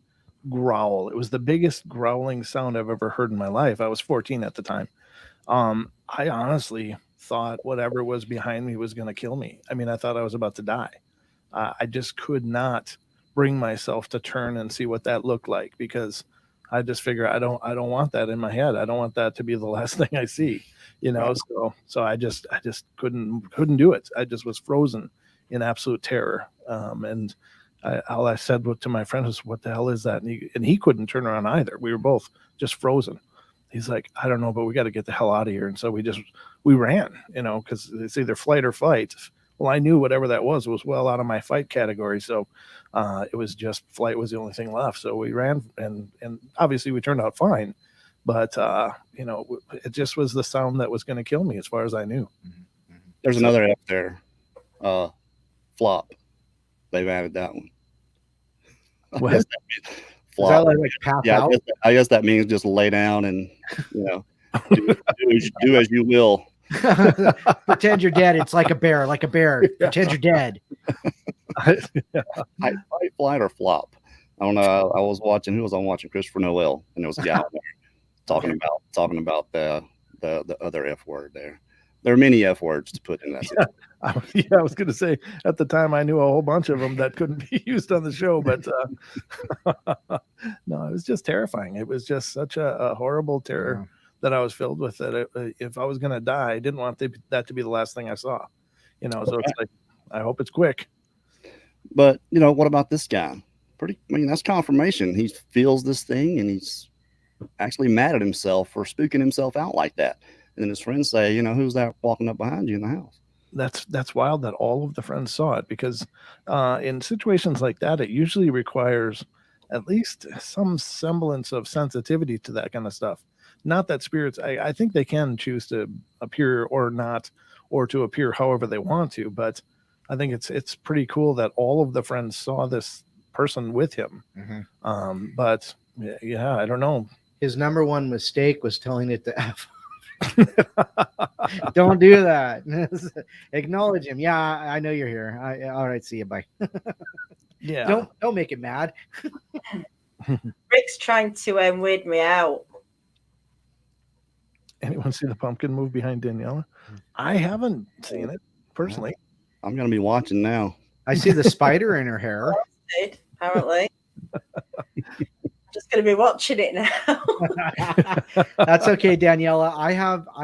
growl. It was the biggest growling sound I've ever heard in my life. I was 14 at the time. I honestly thought whatever was behind me was going to kill me. I mean, I thought I was about to die. I just could not bring myself to turn and see what that looked like, because I just figure I don't want that in my head. I don't want that to be the last thing I see, you know. So I just couldn't do it. I just was frozen in absolute terror. And all I said to my friend was, "What the hell is that?" And he couldn't turn around either. We were both just frozen. He's like, "I don't know, but we got to get the hell out of here." And so we ran, you know, because it's either flight or fight. Well, I knew whatever that was well out of my fight category. So it was just flight was the only thing left. So we ran, and obviously we turned out fine. But, you know, it just was the sound that was going to kill me as far as I knew. There's another F there, flop. They've added that one. What? Is that like pass Yeah, out? I guess that means just lay down and, you know, do as you will. Pretend you're dead. It's like a bear. Yeah. Pretend you're dead. Fight, flight, or flop. I don't know. I was watching. Who was I watching? Christopher Noel, and there was a guy there talking about the other F word there. There are many F words to put in that. Yeah, I was going to say at the time I knew a whole bunch of them that couldn't be used on the show, but no, it was just terrifying. It was just such a horrible terror that I was filled with, that if I was going to die, I didn't want that to be the last thing I saw, you know. So it's like, I hope it's quick. But, you know, what about this guy? That's confirmation. He feels this thing and he's actually mad at himself for spooking himself out like that. And then his friends say, you know, who's that walking up behind you in the house? That's wild that all of the friends saw it, because in situations like that, it usually requires at least some semblance of sensitivity to that kind of stuff. Not that spirits, I think they can choose to appear or not, or to appear however they want to, but I think it's pretty cool that all of the friends saw this person with him. But yeah, I don't know. His number one mistake was telling it to F. Don't do that. Acknowledge him. Yeah, I know you're here. All right, see you. Bye. Yeah. Don't make it mad. Rick's trying to weird me out. Anyone see the pumpkin move behind Daniela? I haven't seen it personally. I'm going to be watching now. I see the spider in her hair. Apparently. I'm just going to be watching it now. That's okay, Daniela. I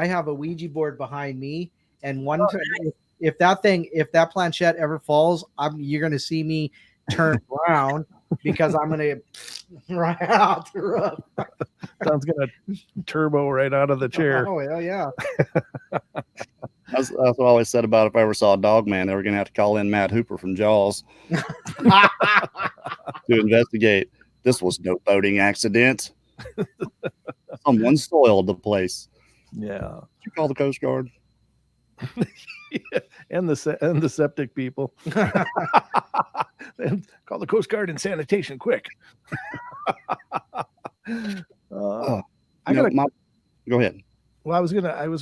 have a Ouija board behind me, and one time, if that planchette ever falls, you're going to see me turn around because I'm going to right out the roof. Don's going to turbo right out of the chair. Oh hell yeah! That's what I always said about if I ever saw a dog man, they were going to have to call in Matt Hooper from Jaws to investigate. This was no boating accident. Someone soiled the place. Yeah. Did you call the Coast Guard? and the septic people. And call the Coast Guard and sanitation quick. Go ahead. Well, I was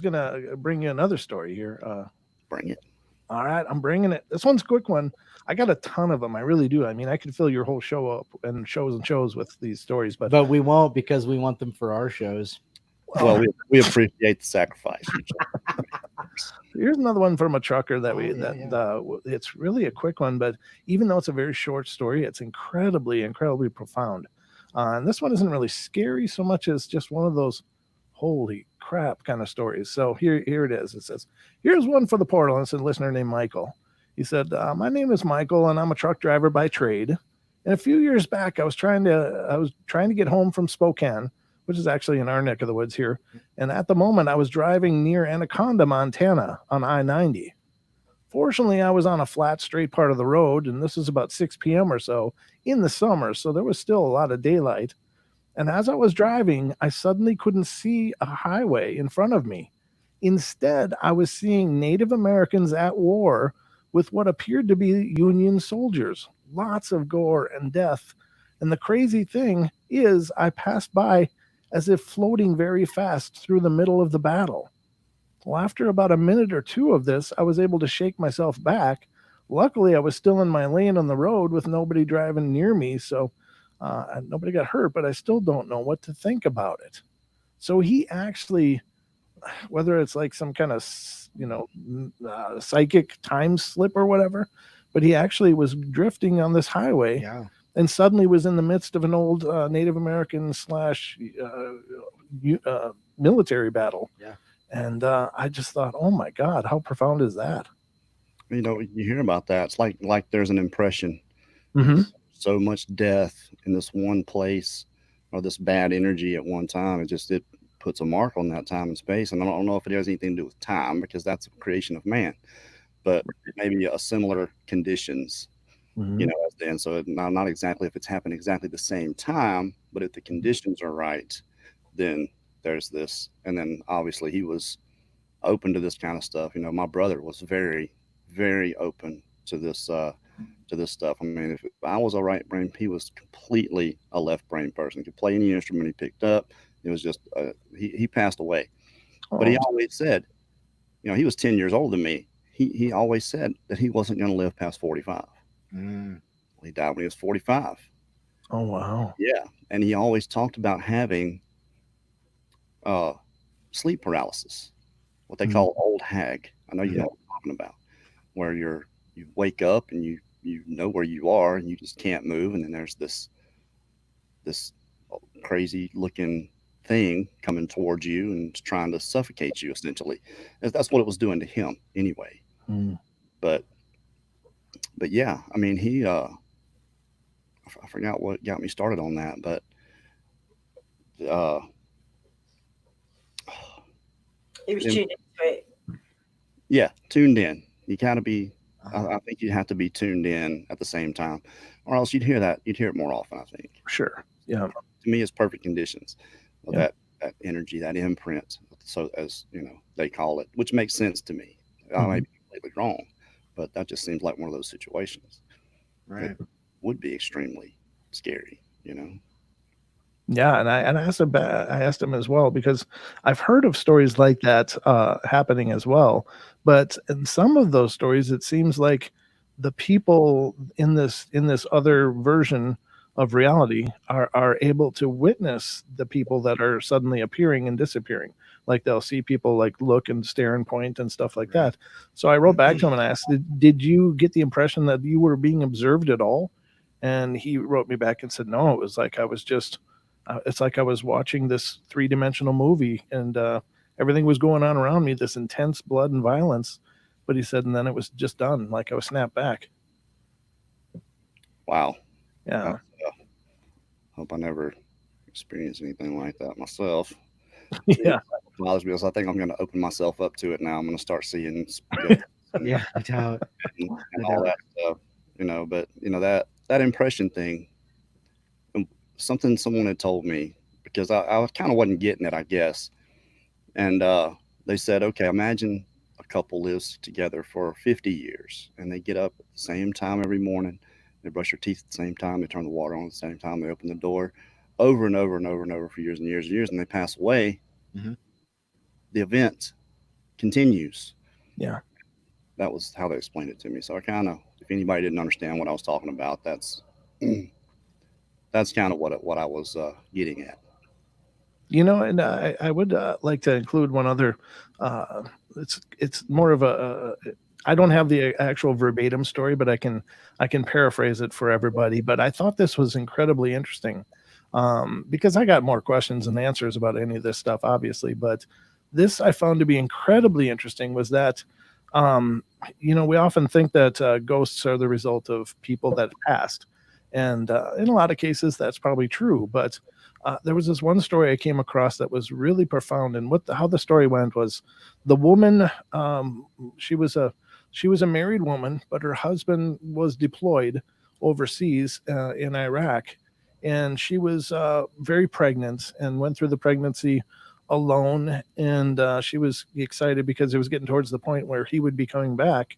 gonna bring you another story here. Bring it. All right, I'm bringing it. This one's a quick one. I got a ton of them. I really do. I mean, I could fill your whole show up and shows with these stories, but we won't, because we want them for our shows. Well, we appreciate the sacrifice. Here's another one from a trucker that it's really a quick one, but even though it's a very short story, it's incredibly profound. And this one isn't really scary so much as just one of those holy crap kind of stories. So here it is. It says, here's one for the portal. And it's a listener named Michael. He said, my name is Michael and I'm a truck driver by trade. And a few years back, I was trying to get home from Spokane, which is actually in our neck of the woods here. And at the moment, I was driving near Anaconda, Montana on I-90. Fortunately, I was on a flat, straight part of the road, and this was about 6 p.m. or so in the summer, so there was still a lot of daylight. And as I was driving, I suddenly couldn't see a highway in front of me. Instead, I was seeing Native Americans at war with what appeared to be Union soldiers. Lots of gore and death. And the crazy thing is, I passed by as if floating very fast through the middle of the battle. Well, after about a minute or two of this, I was able to shake myself back. Luckily, I was still in my lane on the road with nobody driving near me, so nobody got hurt, but I still don't know what to think about it. So he actually, whether it's like some kind of, psychic time slip or whatever, but he actually was drifting on this highway. Yeah. And suddenly was in the midst of an old Native American / military battle. Yeah. And I just thought, oh my God, how profound is that? You know, you hear about that. It's like there's an impression. Mm-hmm. So much death in this one place, or this bad energy at one time. It puts a mark on that time and space. And I don't know if it has anything to do with time, because that's a creation of man, but maybe a similar conditions. Mm-hmm. You know, as then. So not exactly if it's happened exactly the same time, but if the conditions are right, then there's this. And then obviously he was open to this kind of stuff. You know, my brother was very, very open to this stuff. I mean, if I was a right brain, he was completely a left brain person. He could play any instrument he picked up. It was just he passed away. But he always said, you know, he was 10 years older than me. He always said that he wasn't going to live past 45. He died when he was 45. Oh, wow. Yeah. And he always talked about having sleep paralysis, what they call old hag. I know you know what I'm talking about, where you wake up and you know where you are and you just can't move. And then there's this crazy looking thing coming towards you and trying to suffocate you, essentially. That's what it was doing to him anyway. But yeah, I mean, he I forgot what got me started on that, but uh, He was im- tuned into it. yeah, tuned in. You gotta be. Uh-huh. I think you have to be tuned in at the same time, or else you'd hear that. You'd hear it more often. I think. Sure. Yeah. To me, it's perfect conditions of Yeah. that energy, that imprint. So as they call it, which makes sense to me. I may Mhm. be completely wrong, but that just seems like one of those situations Right. that would be extremely scary. You know. Yeah, and I asked him as well because I've heard of stories like that happening as well, but in some of those stories, it seems like the people in this other version of reality are able to witness the people that are suddenly appearing and disappearing. Like they'll see people like look and stare and point and stuff like Right. that. So I wrote back to him and asked, did you get the impression that you were being observed at all? And he wrote me back and said, no, it was like I was just it's like I was watching this three-dimensional movie, and everything was going on around me, this intense blood and violence. But he said, and then it was just done, like I was snapped back. Wow. Yeah, Hope I never experience anything like that myself. yeah, Bothers me because I think I'm going to open myself up to it now. I'm going to start seeing ghosts Yeah, I doubt. and I all doubt. that stuff. But that impression thing, something someone had told me because I kind of wasn't getting it, I guess. And they said, okay, imagine a couple lives together for 50 years and they get up at the same time every morning. They brush their teeth at the same time. They turn the water on at the same time. They open the door over and over and over and over for years and years and years. And they pass away. Mhm. The event continues. yeah. That was how they explained it to me. So I kind of, if anybody didn't understand what I was talking about, that's kind of what I was getting at. And I would like to include one other. Uh, it's more of a. I don't have the actual verbatim story, but I can paraphrase it for everybody. But I thought this was incredibly interesting because I got more questions than answers about any of this stuff, obviously. But this I found to be incredibly interesting was that, we often think that ghosts are the result of people that passed, and in a lot of cases that's probably true, but there was this one story I came across that was really profound. And how the story went was, the woman, she was a married woman, but her husband was deployed overseas in Iraq, and she was very pregnant and went through the pregnancy alone. And she was excited because it was getting towards the point where he would be coming back.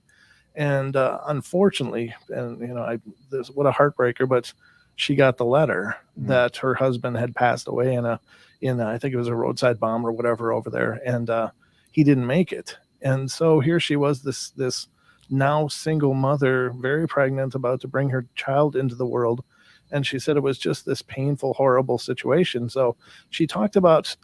And unfortunately, and what a heartbreaker, but she got the letter that her husband had passed away in I think it was a roadside bomb or whatever over there, and he didn't make it. And so here she was, this now single mother, very pregnant, about to bring her child into the world. And she said it was just this painful, horrible situation. So she talked about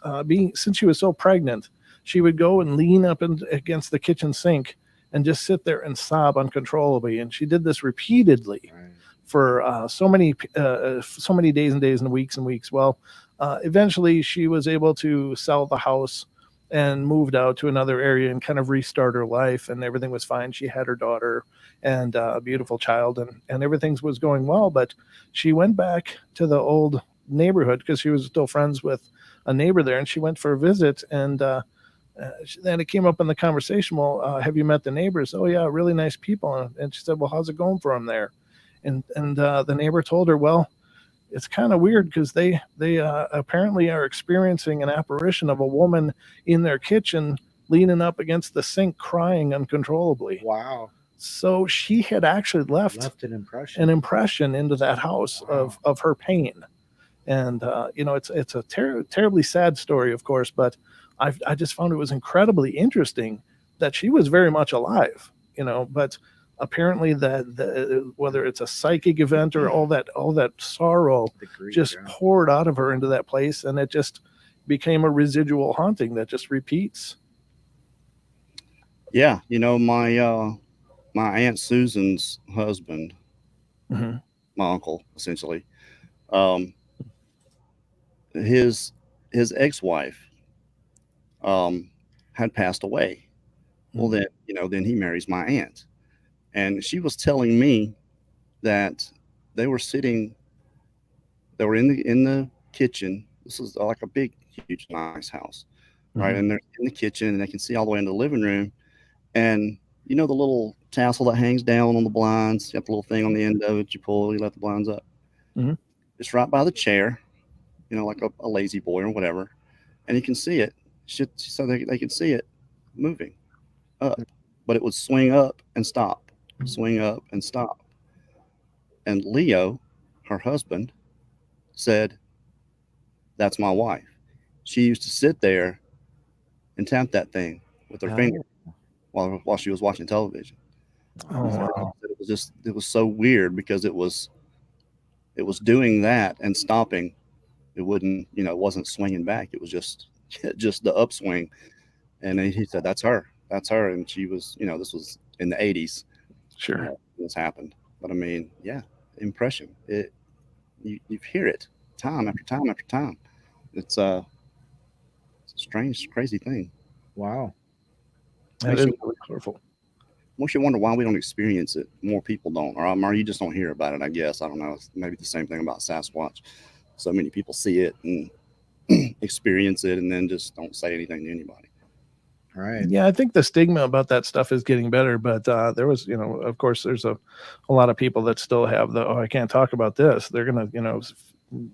since she was so pregnant, she would go and lean up against the kitchen sink and just sit there and sob uncontrollably. And she did this repeatedly Right. for so many days and days and weeks and weeks. Well, eventually she was able to sell the house and moved out to another area and kind of restart her life, and everything was fine. She had her daughter and a beautiful child, and everything was going well. But she went back to the old neighborhood because she was still friends with a neighbor there, and she went for a visit. And then it came up in the conversation, well, have you met the neighbors? Oh yeah, really nice people. And she said, well, how's it going for them there? And the neighbor told her, well, it's kind of weird because they apparently are experiencing an apparition of a woman in their kitchen leaning up against the sink crying uncontrollably. Wow. So she had actually left an impression. an impression into that house of her pain. And it's a terribly sad story, of course, but I just found it was incredibly interesting that she was very much alive, but apparently whether it's a psychic event or all that sorrow The grief, just yeah. poured out of her into that place, and it just became a residual haunting that just repeats. Yeah, my aunt Susan's husband, Mhm. my uncle, essentially, um, his ex-wife had passed away. Well, then he marries my aunt, and she was telling me that they were sitting, they were in the kitchen This is like a big, huge, nice house, right? Mhm. And they're in the kitchen, and they can see all the way into the living room. And you know the little tassel that hangs down on the blinds? You got the little thing on the end of it. You pull, you let the blinds up. Mhm. It's right by the chair, you know, like a lazy boy or whatever. And you can see it. So they can see it moving up. But it would swing up and stop, swing up and stop. And Leo, her husband, said, "That's my wife. She used to sit there and tap that thing with her finger while she was watching television." Oh, wow. It was just, it was so weird because it was doing that and stopping. It wouldn't, you know, it wasn't swinging back. It was just just the upswing. And then he said, that's her." And she was, you know, this was in the 80s. Sure. This happened. But I mean, yeah, impression. You hear it time after time after time. It's a strange, crazy thing. Wow. That Makes is you, really colorful. makes you wonder why we don't experience it. More people don't, or you just don't hear about it. I guess I don't know. It's maybe the same thing about Sasquatch. So many people see it and experience it, and then just don't say anything to anybody. All right. Yeah, I think the stigma about that stuff is getting better, but there was, of course, there's a lot of people that still have the, oh, I can't talk about this. They're gonna,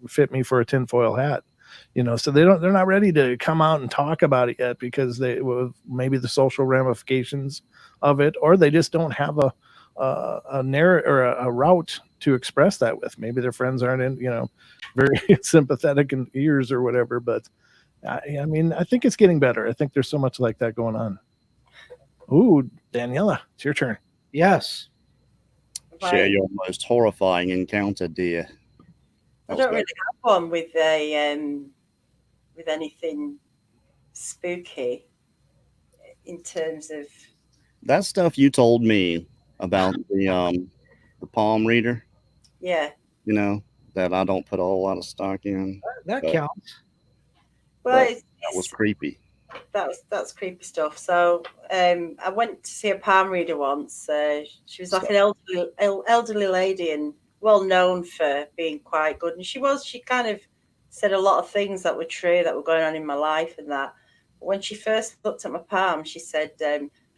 fit me for a tinfoil hat, so they're not ready to come out and talk about it yet because they maybe the social ramifications of it, or they just don't have a narrative or a route to express that with. Maybe their friends aren't very sympathetic in ears or whatever, but. I mean, I think it's getting better. I think there's so much like that going on. Ooh, Daniela, it's your turn. Yes. Share Right. your most horrifying encounter, dear. I That was don't really better. have one with anything spooky in terms of That stuff you told me about the palm reader, yeah. you know, that I don't put a whole lot of stock in, That but counts. Well, but that was creepy. that's creepy stuff. So I went to see a palm reader once. She was like So an elderly lady and well known for being quite good. And she kind of said a lot of things that were true that were going on in my life and that. But when she first looked at my palm, she said,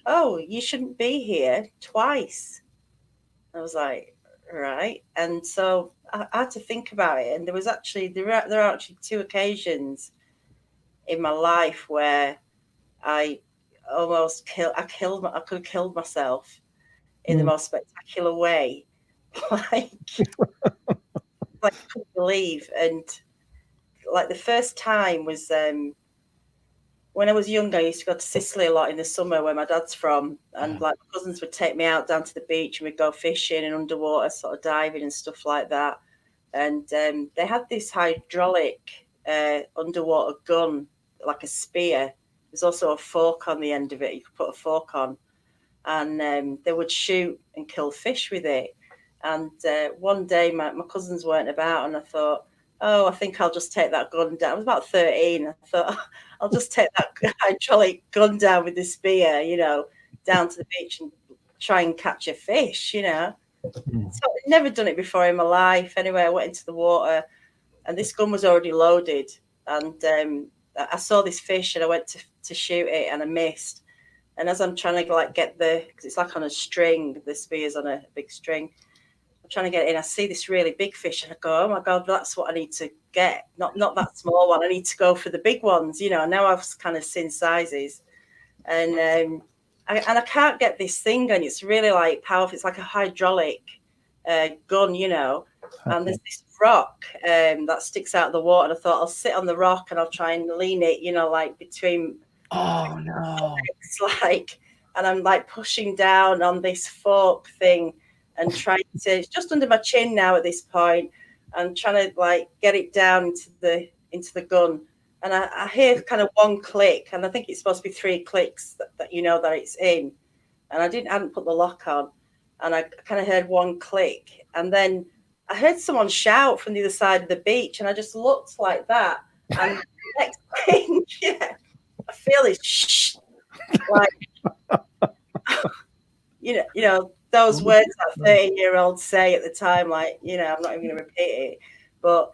"Oh, you shouldn't be here twice." I was like, right. And so I had to think about it. And there are actually two occasions in my life where I I could have killed myself in the Mm. most spectacular way. like, like I couldn't believe. And like the first time was when I was younger, I used to go to Sicily a lot in the summer where my dad's from. And like my cousins would take me out down to the beach and we'd go fishing and underwater, sort of diving and stuff like that. And they had this hydraulic underwater gun, like a spear. There's also a fork on the end of it. You could put a fork on, and they would shoot and kill fish with it. And one day, my cousins weren't about, and I thought, oh, I think I'll just take that gun down. I was about 13. I thought, I'll just take that hydraulic gun down with the spear, down to the beach and try and catch a fish. Mm. So I'd never done it before in my life. Anyway, I went into the water, and this gun was already loaded. And I saw this fish, and I went to shoot it, and I missed. And as I'm trying to get because it's like on a string, the spear's on a big string. I'm trying to get it in. I see this really big fish, and I go, "Oh my god, that's what I need to get. Not that small one. I need to go for the big ones." Now I've kind of seen sizes, and I can't get this thing going. It's really like powerful. It's like a hydraulic gun, and there's this rock that sticks out of the water. And I thought I'll sit on the rock and I'll try and lean it, like between Oh no. legs, and I'm like pushing down on this fork thing and trying to. It's just under my chin now at this point. I'm trying to get it down into the gun. And I hear kind of one click, and I think it's supposed to be 3 clicks that you know that it's in. And I hadn't put the lock on, and I kind of heard one click, and then I heard someone shout from the other side of the beach, and I just looked like that, and next thing, yeah, I feel this shh, like those words that 13-year-olds say at the time, I'm not even going to repeat it, but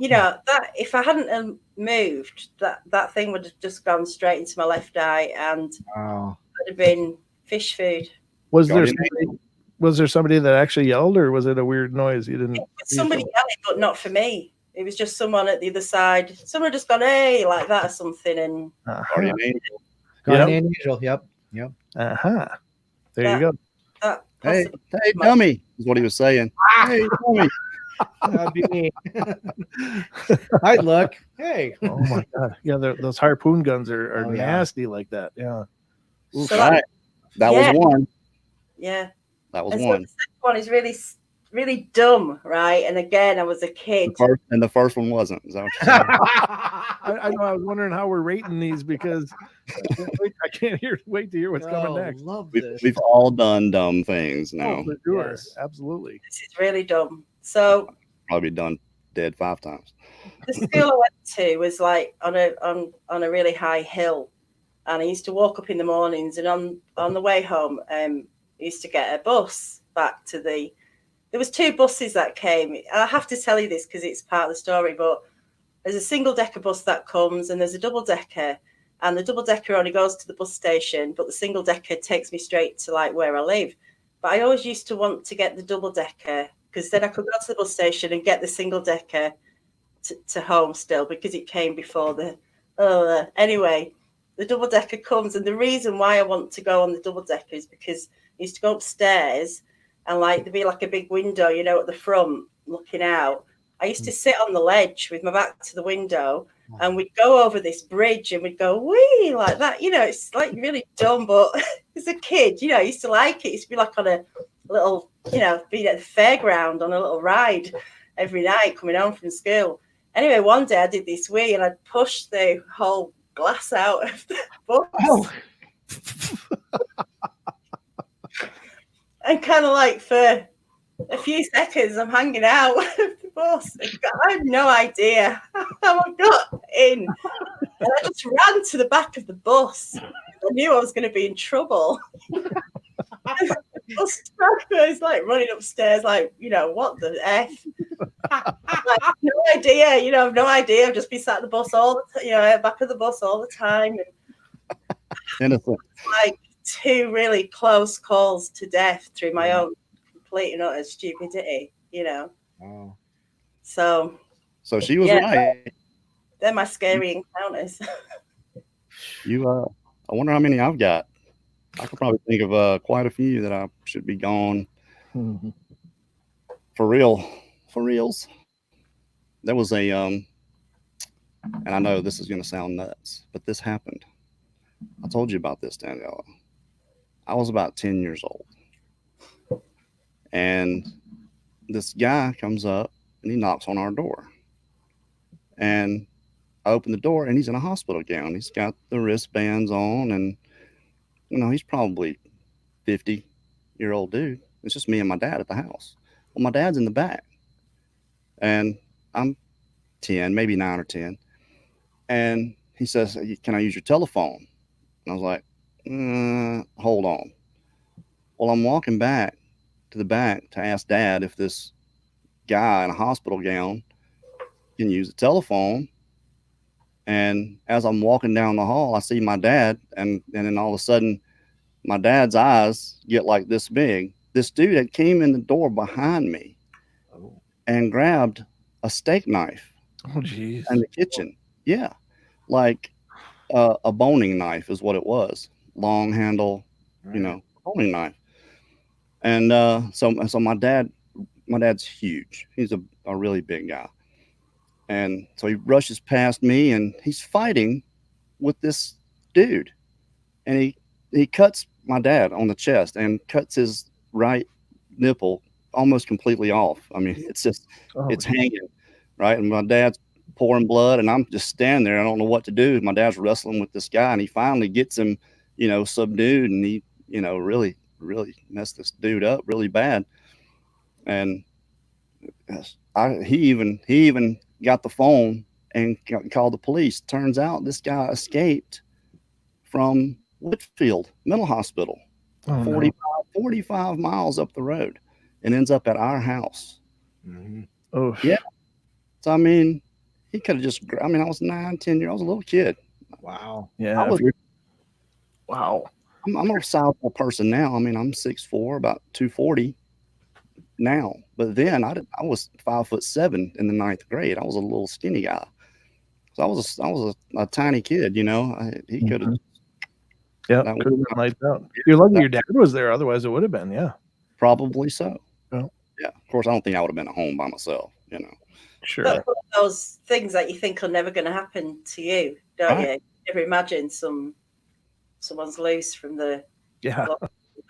You know, that if I hadn't moved, that thing would have just gone straight into my left eye, and Wow. it would have been fish food. Was there Guardian somebody that actually yelled, or was it a weird noise? You didn't. Somebody yelling, but not for me. It was just someone at the other side. Someone just gone, hey, like that or something, and Guardian angel. Guardian angel. Yep. There you go. that Hey, possibly hey, dummy, is what he was saying. Hey, dummy. That'd be me. I'd look. Hey. Oh my god. Yeah, those harpoon guns are Oh, yeah. nasty like that. Yeah. So Right. That Yeah. was one. yeah. That was And so one. the second one is really, really dumb, right? And again, I was a kid. The first one wasn't. Is that what you're saying? I know. I was wondering how we're rating these because I can't wait to hear what's coming next. Love We've, this. we've all done dumb things now. Oh, for sure. Yes. Absolutely. This is really dumb. So Probably done dead 5 times. the school I went to was like on a really high hill, and I used to walk up in the mornings, and on the way home, I used to get a bus back to the. There was 2 buses that came. I have to tell you this because it's part of the story, but there's a single decker bus that comes, and there's a double decker, and the double decker only goes to the bus station, but the single decker takes me straight to like where I live. But I always used to want to get the double decker because then I could go to the bus station and get the single decker to home still, because it came before the. Anyway, the double decker comes, and the reason why I want to go on the double decker is because I used to go upstairs, and like there'd be like a big window, you know, at the front looking out. I used to sit on the ledge with my back to the window, and we'd go over this bridge, and we'd go wee like that. You know, it's like really dumb, but as a kid, you know, I used to like it. It used to be like on a little, you know, being at the fairground on a little ride every night coming home from school. Anyway, one day I did this wee, and I'd pushed the whole glass out of the bus. Oh. And kind of like for a few seconds, I'm hanging out of the bus. I had no idea how I got in. And I just ran to the back of the bus. I knew I was going to be in trouble. The bus driver is like running upstairs, like, you know, what the F? Like, no idea, you know, I've no idea. I've just been sat at the bus all the you know, back of the bus all the time. And Innocent. like 2 really close calls to death through my own complete and utter stupidity, you know. Oh. So she was Yeah. right. they're my scary encounters. I wonder how many I've got. I could probably think of quite a few that I should be gone Mhm. for reals. There was a and I know this is going to sound nuts, but this happened. I told you about this, Daniela. I was about 10 years old, and this guy comes up and he knocks on our door, and I open the door, and he's in a hospital gown. He's got the wristbands on, and you know, he's probably 50-year-old dude. It's just me and my dad at the house. Well, my dad's in the back, and I'm 10, maybe 9 or 10. And he says, "Can I use your telephone?" And I was like, hold on. Well, I'm walking back to the back to ask Dad if this guy in a hospital gown can use the telephone. And as I'm walking down the hall, I see my dad, and then all of a sudden, my dad's eyes get like this big. This dude had came in the door behind me and grabbed a steak knife Oh, geez. in the kitchen. Yeah, like a boning knife is what it was. Long handle, you know, boning knife. And so my dad's huge. He's a really big guy. And so he rushes past me, and he's fighting with this dude. And he cuts my dad on the chest and cuts his right nipple almost completely off. I mean, it's just, it's hanging, right? And my dad's pouring blood, and I'm just standing there. I don't know what to do. My dad's wrestling with this guy, and he finally gets him, you know, subdued, and he, you know, really messed this dude up really bad. And he even got the phone and called the police. Turns out this guy escaped from Whitfield Mental Hospital, 45 miles up the road, and ends up at our house. Mm-hmm. Oh, Yeah. So, I mean, he could have just, I mean, I was 9, 10 years, I was a little kid. Wow. Yeah. I was, Wow. I'm a sizable person now. I mean, I'm 6'4", about 240 now. But then I was 5'7" in the 9th grade. I was a little skinny guy. So I was a tiny kid, you know. He could have. Yeah, That could have was been lights out. You're lucky your dad was there, otherwise it would have been. Yeah, probably so. Well, Yeah, of course, I don't think I would have been at home by myself, you know. sure. But one of those things that you think are never going to happen to you, don't you? Never imagine someone's loose from the mental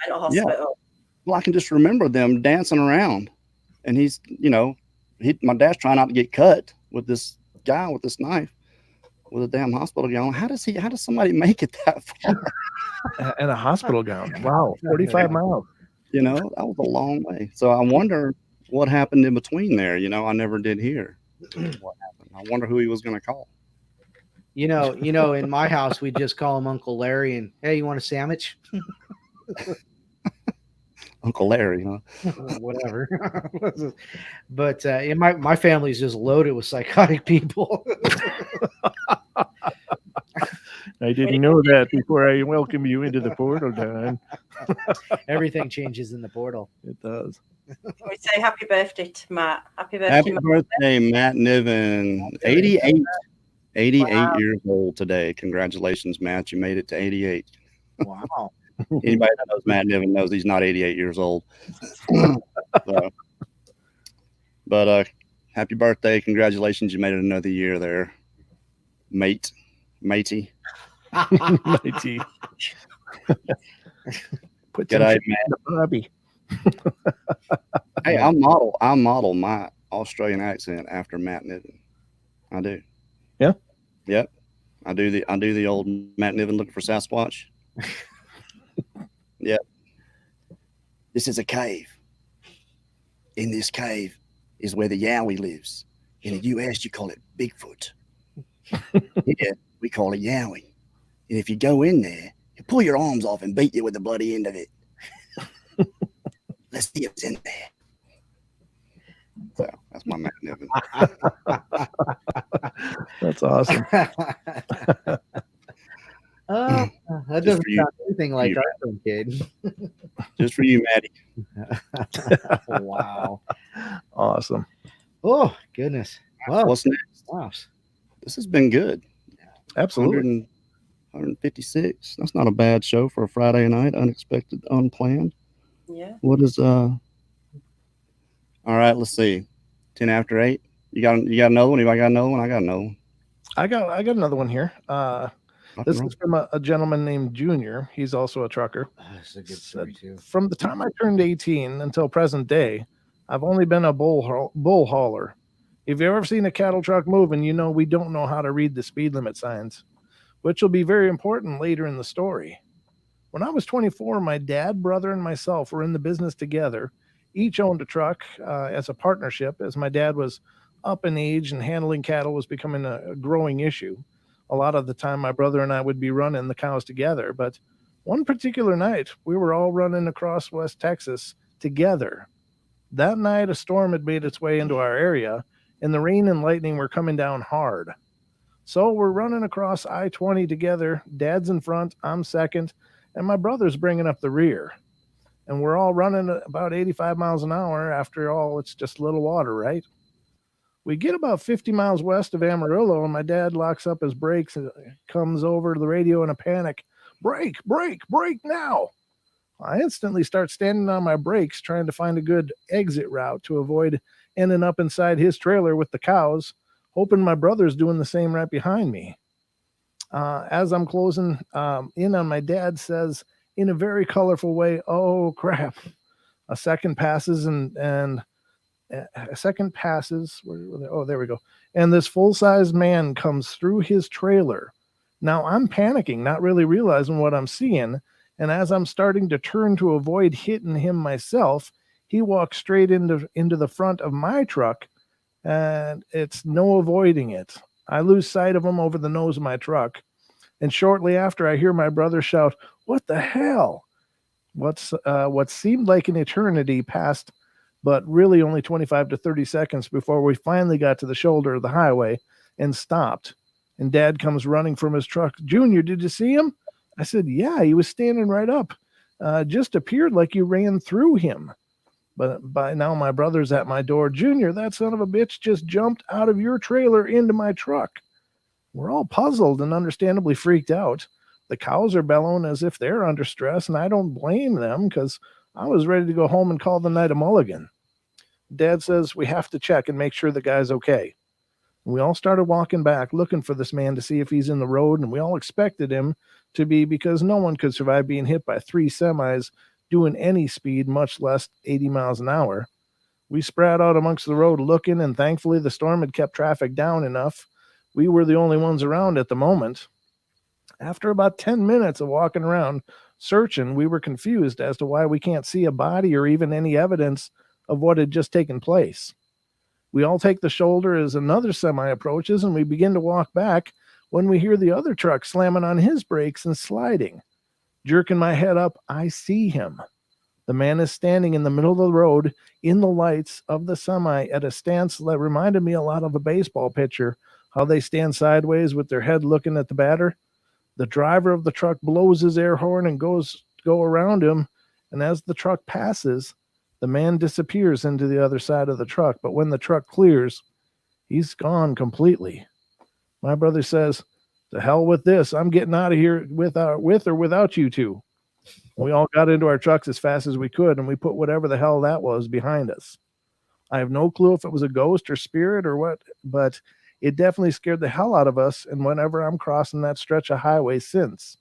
hospital. Well, I can just remember them dancing around, and he's, you know, my dad's trying not to get cut with this guy with this knife with a damn hospital gown. How does somebody make it that far? And a hospital gown. Wow, 45 miles. You know, that was a long way. So I wonder what happened in between there. You know, I never did hear what happened. I wonder who he was going to call. You know, in my house, we just call him Uncle Larry and, hey, you want a sandwich? Uncle Larry, huh? Whatever. But in my family's just loaded with psychotic people. I didn't know that before I welcome you into the portal, Don. Everything changes in the portal. It does. We say happy birthday to Matt. Happy birthday, Happy Matt. birthday, Matt Niven. 88 years old today. Congratulations, Matt. You made it to 88. Wow. Anybody that knows Matt Niven knows he's not 88 years old. But happy birthday. Congratulations. You made it another year there, matey. Matey. Put some G'day, shit in the Bobby. Hey, I model my Australian accent after Matt Niven. I do. Yeah. Yep. I do the old Matt Niven looking for Sasquatch. Yep. This is a cave. In this cave is where the Yowie lives. In the US, you call it Bigfoot. Here, we call it Yowie. And if you go in there, you pull your arms off and beat you with the bloody end of it. Let's see what's in there. So that's my Matt Niven. That's awesome. That doesn't sound anything like our own kid. Just for you, Maddie. Wow. Awesome. Oh, goodness. Well, What's next? wow. This has been good. Absolutely. 156. That's not a bad show for a Friday night. Unexpected, unplanned. Yeah. What is all right, let's see. 10 after 8. You got another one? Anybody got another one? I got another one. I got another one here. This is from a gentleman named Junior. He's also a trucker. That's a good story too. From the time I turned 18 until present day, I've only been a bull hauler. If you've ever seen a cattle truck moving, you know we don't know how to read the speed limit signs, which will be very important later in the story. When I was 24, my dad, brother, and myself were in the business together. Each owned a truck as a partnership, as my dad was up in age and handling cattle was becoming a growing issue. A lot of the time, my brother and I would be running the cows together. But one particular night, we were all running across West Texas together. That night, a storm had made its way into our area, and the rain and lightning were coming down hard. So we're running across I-20 together. Dad's in front, I'm second, and my brother's bringing up the rear. And we're all running at about 85 miles an hour. After all, it's just a little water, right? We get about 50 miles west of Amarillo, and my dad locks up his brakes and comes over to the radio in a panic. Brake, brake, brake now. I instantly start standing on my brakes, trying to find a good exit route to avoid ending up inside his trailer with the cows, hoping my brother's doing the same right behind me. As I'm closing in on my dad says in a very colorful way, "Oh, crap." A second passes and a second passes. Oh, there we go. And this full-size man comes through his trailer. Now I'm panicking, not really realizing what I'm seeing. And as I'm starting to turn to avoid hitting him myself, he walks straight into the front of my truck, and it's no avoiding it. I lose sight of him over the nose of my truck. And shortly after, I hear my brother shout, "What the hell?" What seemed like an eternity passed but really only 25 to 30 seconds before we finally got to the shoulder of the highway and stopped. And Dad comes running from his truck. Junior, did you see him? I said, yeah, he was standing right up. Just appeared like you ran through him. But by now my brother's at my door. Junior, that son of a bitch just jumped out of your trailer into my truck. We're all puzzled and understandably freaked out. The cows are bellowing as if they're under stress, and I don't blame them because I was ready to go home and call the night a mulligan. Dad says we have to check and make sure the guy's okay. We all started walking back looking for this man to see if he's in the road, and we all expected him to be because no one could survive being hit by 3 semis doing any speed, much less 80 miles an hour. We spread out amongst the road looking, and thankfully the storm had kept traffic down enough. We were the only ones around at the moment. After about 10 minutes of walking around searching, we were confused as to why we can't see a body or even any evidence of what had just taken place. We all take the shoulder as another semi approaches, and we begin to walk back when we hear the other truck slamming on his brakes and sliding. Jerking my head up, I see him. The man is standing in the middle of the road in the lights of the semi at a stance that reminded me a lot of a baseball pitcher, how they stand sideways with their head looking at the batter. The driver of the truck blows his air horn and go around him, and as the truck passes, the man disappears into the other side of the truck. But when the truck clears, he's gone completely. My brother says, to hell with this. I'm getting out of here with or without you two. We all got into our trucks as fast as we could, and we put whatever the hell that was behind us. I have no clue if it was a ghost or spirit or what, but it definitely scared the hell out of us. And whenever I'm crossing that stretch of highway since,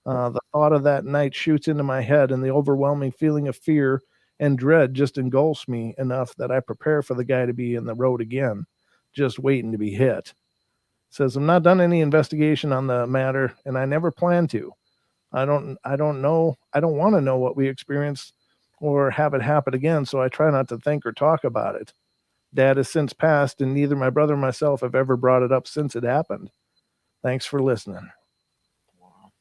the thought of that night shoots into my head, and the overwhelming feeling of fear and dread just engulfs me enough that I prepare for the guy to be in the road again, just waiting to be hit. Says, I'm not done any investigation on the matter, and I never plan to. I don't know. I don't want to know what we experienced or have it happen again, so I try not to think or talk about it. Dad has since passed, and neither my brother or myself have ever brought it up since it happened. Thanks for listening. Wow.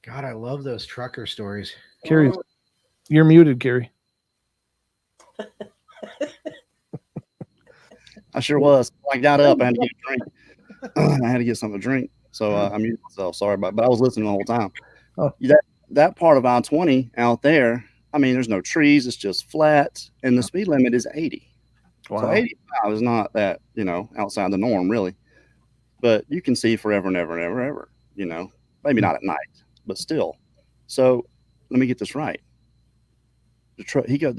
God, I love those trucker stories. Kerry, you're muted, Kerry. I sure was. I got up. I had to get a drink. I had to get something to drink. So I muted myself. Sorry about it. But I was listening the whole time. Oh. That part of I-20 out there, I mean, there's no trees. It's just flat. And the speed limit is 80. Wow. So 85 is not that, outside the norm, really. But you can see forever and ever and ever, ever, Maybe not at night, but still. So let me get this right. The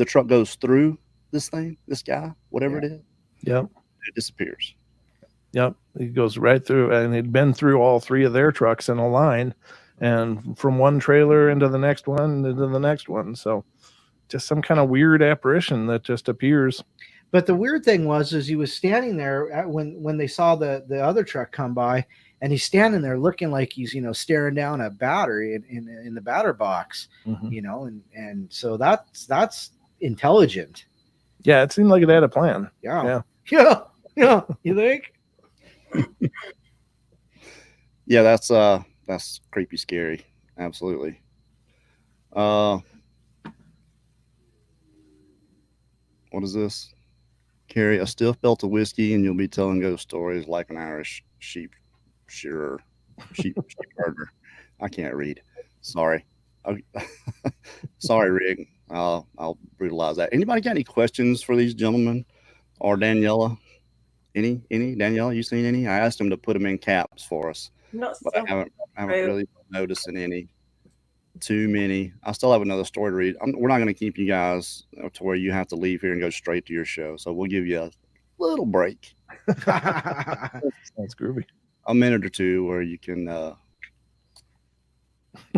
truck goes through this guy, whatever it is. Yep. It disappears. Yep. He goes right through, and he'd been through all 3 of their trucks in a line, and from one trailer into the next one, into the next one. So just some kind of weird apparition that just appears. But the weird thing was he was standing there when they saw the other truck come by, and he's standing there looking like he's, staring down a battery in the batter box, and so that's intelligent. Yeah, it seemed like it had a plan. Yeah. You think? Yeah, that's creepy, scary. Absolutely. What is this? Carry a stiff belt of whiskey, and you'll be telling ghost stories like an Irish sheep herder. I can't read. Sorry. Sorry, Rig. I'll brutalize that. Anybody got any questions for these gentlemen or Daniela? Any Daniela? You seen any? I asked them to put them in caps for us, but I haven't really noticed any. Too many. I still have another story to read. We're not going to keep you guys to where you have to leave here and go straight to your show. So we'll give you a little break. Sounds groovy. A minute or two where you can, go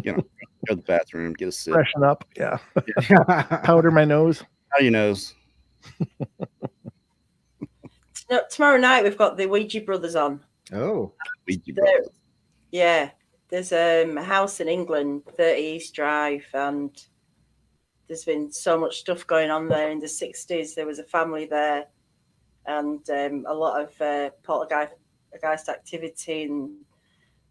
to the bathroom, get a sip. Freshen up. Yeah. Powder my nose. How do you nose? Tomorrow night we've got the Ouija brothers on. Oh. Ouija brothers. Yeah. There's a house in England, 30 East Drive, and there's been so much stuff going on there. In the 60s, there was a family there, and a lot of poltergeist activity. And there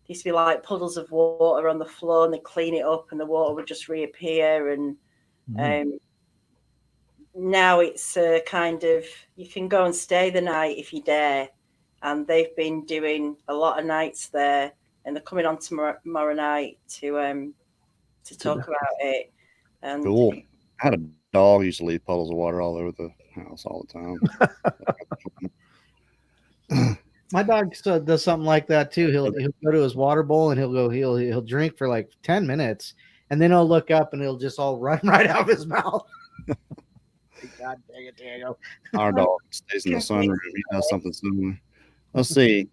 used to be like puddles of water on the floor, and they clean it up, and the water would just reappear. And now it's kind of, you can go and stay the night if you dare. And they've been doing a lot of nights there, and they're coming on tomorrow night to talk about it. And Cool. I had a dog used to leave puddles of water all over the house all the time. My dog does something like that too. He'll go to his water bowl and he'll drink for like 10 minutes, and then he'll look up and he'll just all run right out of his mouth. God dang it, Diego. Our dog stays in the sunroom. He does something similar. Let's see.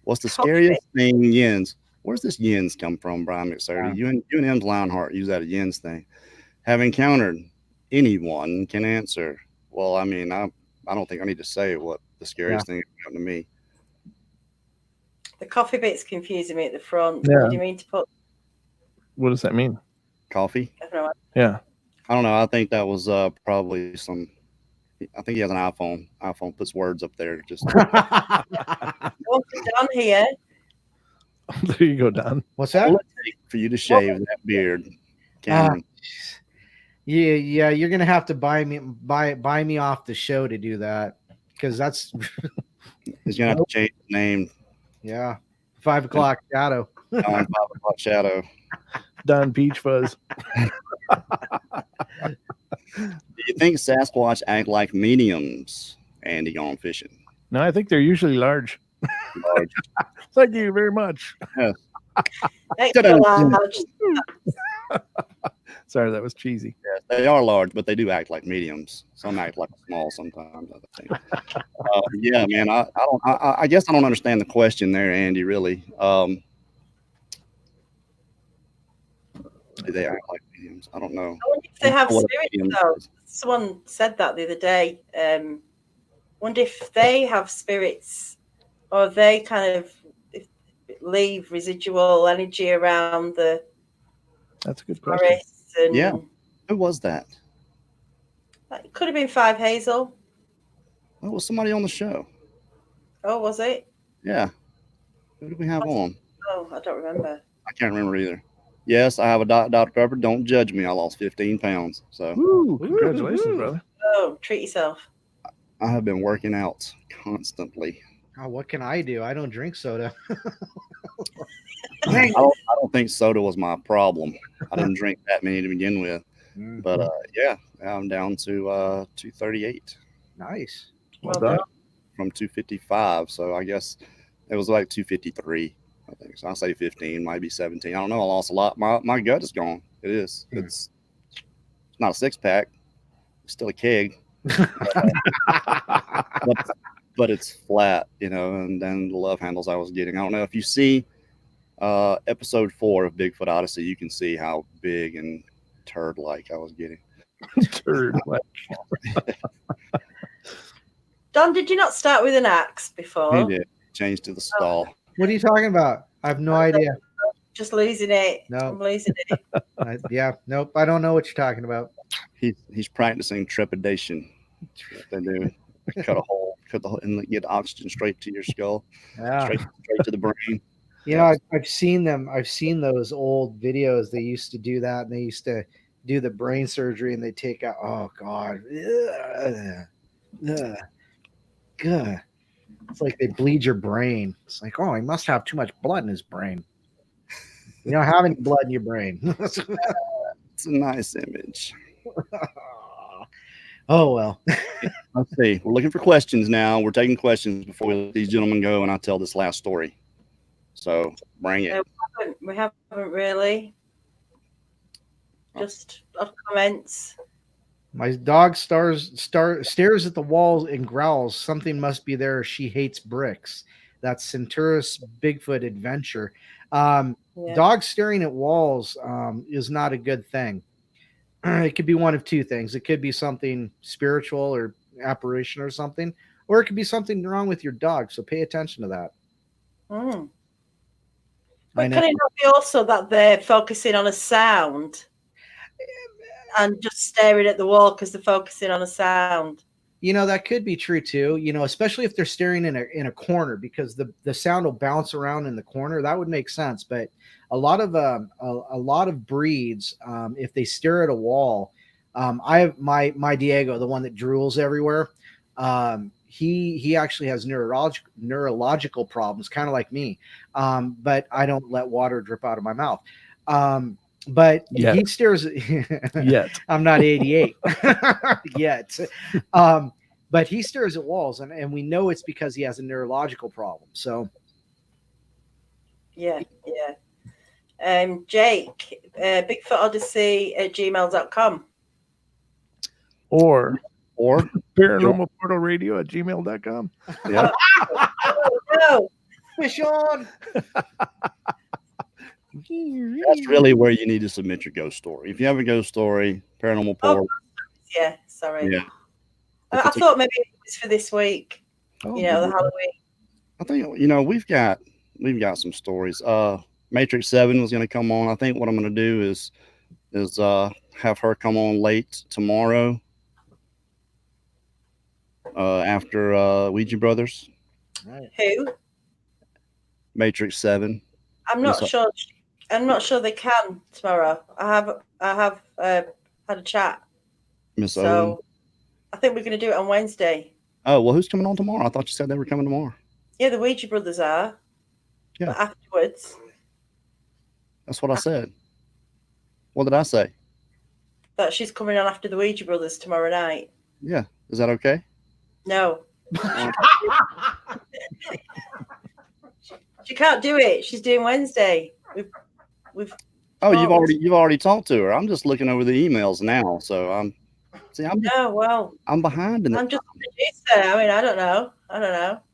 What's the scariest thing, Yins? Where's this Yins come from, Brian McSurdy? You and M's Lionheart use that a Yins thing. Have encountered anyone can answer. Well, I mean, I don't think I need to say what the scariest thing happened to me. the coffee bit's confusing me at the front. Yeah. What do you mean to put? What does that mean? Coffee? I don't know. Yeah. I don't know. I think that was probably some. I think he has an iPhone. iPhone puts words up there. Just What's down here? There you go, Don. What's that? for you to shave that beard, Cameron. Yeah, you're gonna have to buy me off the show to do that, because that's He's gonna have to change his name. 5 o'clock shadow. Don 5 o'clock shadow. Don Peach Fuzz. Do you think Sasquatch act like mediums? Andy gone fishing. No, I think they're usually large. Large. Thank you very much. Extra large. Sorry, that was cheesy. Yes, they are large, but they do act like mediums. Some act like small sometimes. I think. Yeah, man. I guess I don't understand the question there, Andy. Really. Do they act like mediums? I don't know. I wonder if they have What a spirits medium though. is. Someone said that the other day. Wonder if they have spirits, or they kind of leave residual energy around the That's a good question. forest. And Yeah. Who was that? it could have been Five Hazel. That was somebody on the show. Oh, was it? Yeah. Who did we have on? Oh, I don't remember. I can't remember either. Yes, I have a Dr. Pepper. Don't judge me. I lost 15 pounds. So Woo, congratulations, brother. Oh, treat yourself. I have been working out constantly. Oh, what can I do? I don't drink soda. I don't think soda was my problem. I didn't drink that many to begin with. But yeah, I'm down to 238 Nice. Well done. from 255. So I guess it was like 253. I think so. I'll say 15, might be 17. I don't know. I lost a lot. My gut is gone. It is. It's not a six pack. It's still a keg. but it's flat, you know, and then the love handles I was getting. I don't know if you see episode 4 of Bigfoot Odyssey, you can see how big and turd like I was getting. Turd. Don, did you not start with an axe before? He did. Changed to the stall. What are you talking about? I have no idea. Just losing it. No. I'm losing it. Nope. I don't know what you're talking about. He's practicing trepidation. They do. They cut a hole, and get oxygen straight to your skull, straight to the brain. You know, I've seen them. I've seen those old videos. They used to do that, and they used to do the brain surgery, and they take out. Oh God, good. It's like they bleed your brain. It's like, oh, he must have too much blood in his brain. You don't have any blood in your brain. It's a nice image. Oh well. Let's see. We're looking for questions now. We're taking questions before we let these gentlemen go, and I tell this last story. So bring it. We haven't really. Just comments. My dog stares at the walls and growls. Something must be there. She hates bricks. That's Centaurus Bigfoot Adventure. Dogs staring at walls is not a good thing. It could be one of two things. It could be something spiritual or apparition or something, or it could be something wrong with your dog. So pay attention to that. But can it not be also that they're focusing on a sound and just staring at the wall because they're focusing on a sound? You know, that could be true too. You know, especially if they're staring in a corner, because the sound will bounce around in the corner. That would make sense. But a lot of breeds, if they stare at a wall, I have my Diego, the one that drools everywhere. He actually has neurological problems, kind of like me. But I don't let water drip out of my mouth. But Yet. he stares. Yet. I'm not 88 yet. But he stares at walls, and we know it's because he has a neurological problem. So yeah. Jake, Bigfoot Odyssey at gmail.com. Or Or Paranormal Portal Radio at gmail.com. yeah, No. fish on. that's really where you need to submit your ghost story. If you have a ghost story, Paranormal Portal. Yeah, sorry. Yeah. I thought maybe it was for this week. Oh, The Halloween. I think we've got some stories. Matrix 7 was going to come on. I think what I'm going to do is have her come on late tomorrow after Ouija Brothers. Right. Who? Matrix 7. I'm not sure. I'm not sure they can tomorrow. I have had a chat. Miss Owen. So I think we're going to do it on Wednesday. Oh, well, who's coming on tomorrow? I thought you said they were coming tomorrow. Yeah, the Ouija brothers are. Yeah. But afterwards. That's what I said. What did I say? That she's coming on after the Ouija brothers tomorrow night. Yeah. Is that okay? No. She can't do it. She's doing Wednesday. We've Oh, you've already talked to her. I'm just looking over the emails now. So I'm behind in the I'm just a producer. I mean, I don't know.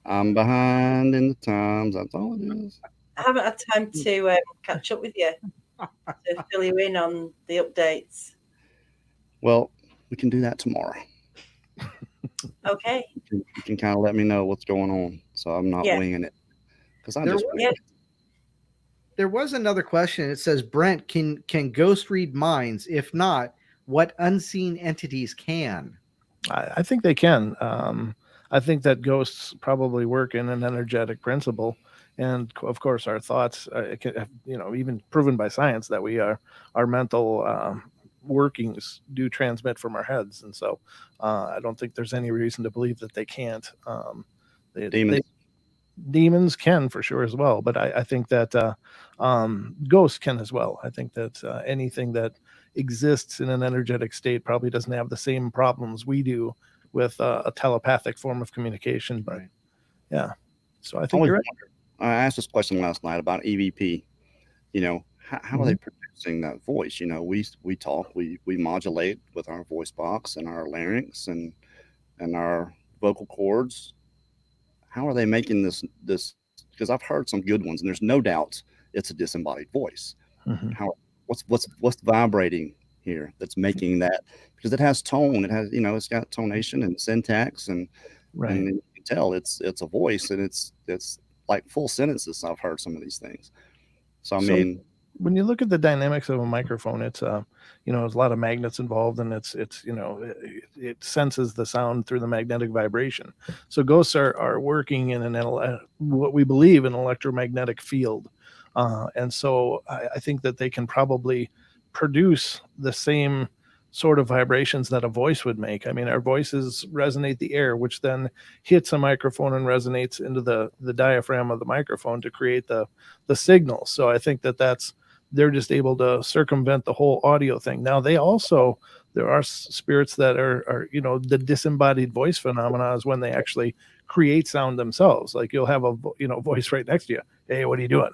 I'm behind in the times. That's all it is. I haven't had time to catch up with you to fill you in on the updates. Well, we can do that tomorrow. Okay. You can kind of let me know what's going on, so I'm not winging it. Because There was another question. It says, Brent, can ghosts read minds? If not, what unseen entities can? I think they can. I think that ghosts probably work in an energetic principle. And of course, our thoughts, even proven by science that our mental workings do transmit from our heads. And so I don't think there's any reason to believe that they can't. Demons can for sure as well. But I think that ghosts can as well. I think that anything that exists in an energetic state probably doesn't have the same problems we do with a telepathic form of communication. But yeah, so I think you're right. I asked this question last night about EVP. How are they producing that voice? We talk, we modulate with our voice box and our larynx and our vocal cords. How are they making this? Because I've heard some good ones, and there's no doubt it's a disembodied voice. Mm-hmm. What's vibrating here that's making that? Because it has tone, it has it's got tonation and syntax, and you can tell it's a voice, and it's like full sentences. I've heard some of these things. So I mean, when you look at the dynamics of a microphone, it's there's a lot of magnets involved, and it senses the sound through the magnetic vibration. So ghosts are working in what we believe an electromagnetic field, and so I think that they can probably produce the same sort of vibrations that a voice would make. I mean, our voices resonate the air, which then hits a microphone and resonates into the diaphragm of the microphone to create the signal. So I think they're just able to circumvent the whole audio thing. Now there are spirits that are the disembodied voice phenomena is when they actually create sound themselves. Like you'll have a voice right next to you. Hey, what are you doing?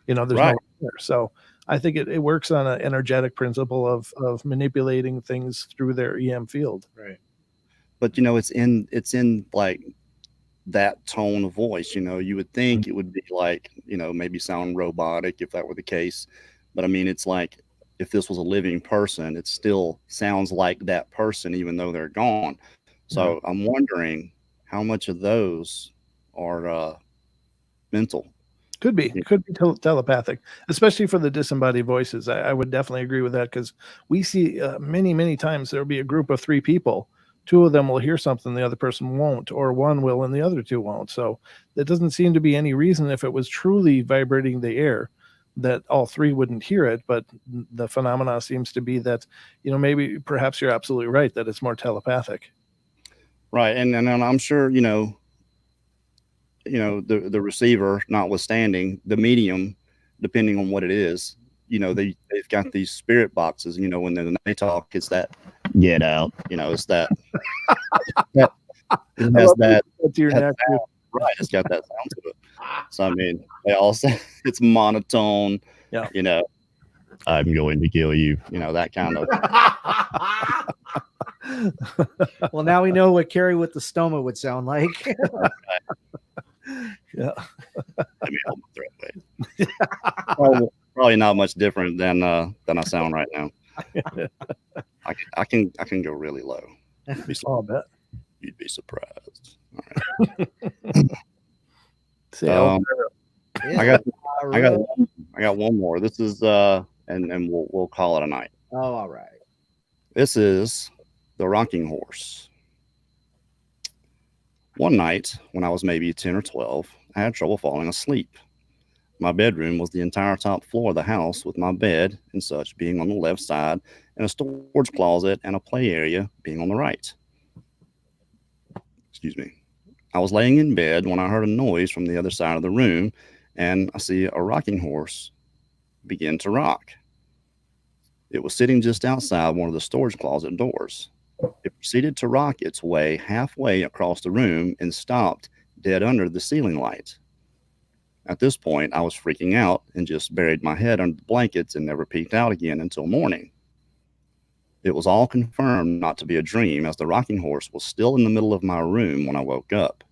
There's no there. So I think it works on an energetic principle of manipulating things through their EM field. Right. But it's in like that tone of voice. You would think it would be like, maybe sound robotic if that were the case. But I mean, it's like if this was a living person, it still sounds like that person, even though they're gone. So I'm wondering how much of those are mental. Could be telepathic, especially for the disembodied voices. I would definitely agree with that, because we see many, many times there'll be a group of 3 people. 2 of them will hear something, the other person won't, or 1 will and the other 2 won't. So there doesn't seem to be any reason, if it was truly vibrating the air, that all three wouldn't hear it. But the phenomena seems to be that, maybe perhaps you're absolutely right that it's more telepathic. Right. And I'm sure, the receiver notwithstanding, the medium, depending on what it is, they've got these spirit boxes, when they talk, it's that get out, it's that it has that To your neck. sound, right, it's got that sound to it. So I mean, they all say it's monotone, Yeah. I'm going to kill you, that kind of. Well, now we know what Kerry with the stoma would sound like. Yeah. Let me hold my throat, wait. Probably not much different than I sound right now. I can go really low. I'll bet. You'd be surprised. All right. Say, I got one more. This is and we'll call it a night. Oh, all right. This is the rocking horse. One night when I was maybe 10 or 12, I had trouble falling asleep. My bedroom was the entire top floor of the house, with my bed and such being on the left side, and a storage closet and a play area being on the right. Excuse me. I was laying in bed when I heard a noise from the other side of the room, and I see a rocking horse begin to rock. It was sitting just outside one of the storage closet doors. It proceeded to rock its way halfway across the room and stopped dead under the ceiling light. At this point, I was freaking out and just buried my head under the blankets and never peeked out again until morning. It was all confirmed not to be a dream, as the rocking horse was still in the middle of my room when I woke up.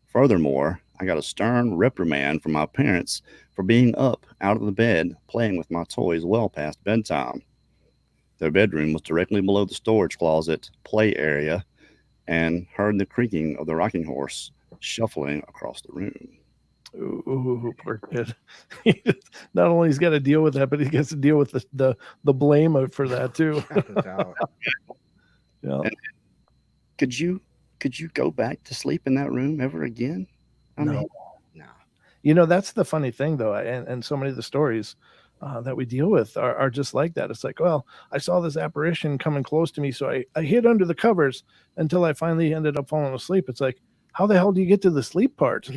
Furthermore, I got a stern reprimand from my parents for being up out of the bed playing with my toys well past bedtime. Their bedroom was directly below the storage closet play area, and heard the creaking of the rocking horse shuffling across the room. Ooh, poor kid. Not only he's got to deal with that, but he gets to deal with the blame for that too. Yeah. And could you go back to sleep in that room ever again? I mean, No. That's the funny thing though, and so many of the stories that we deal with are just like that. It's like, well, I saw this apparition coming close to me, so I hid under the covers until I finally ended up falling asleep. It's like, how the hell do you get to the sleep part?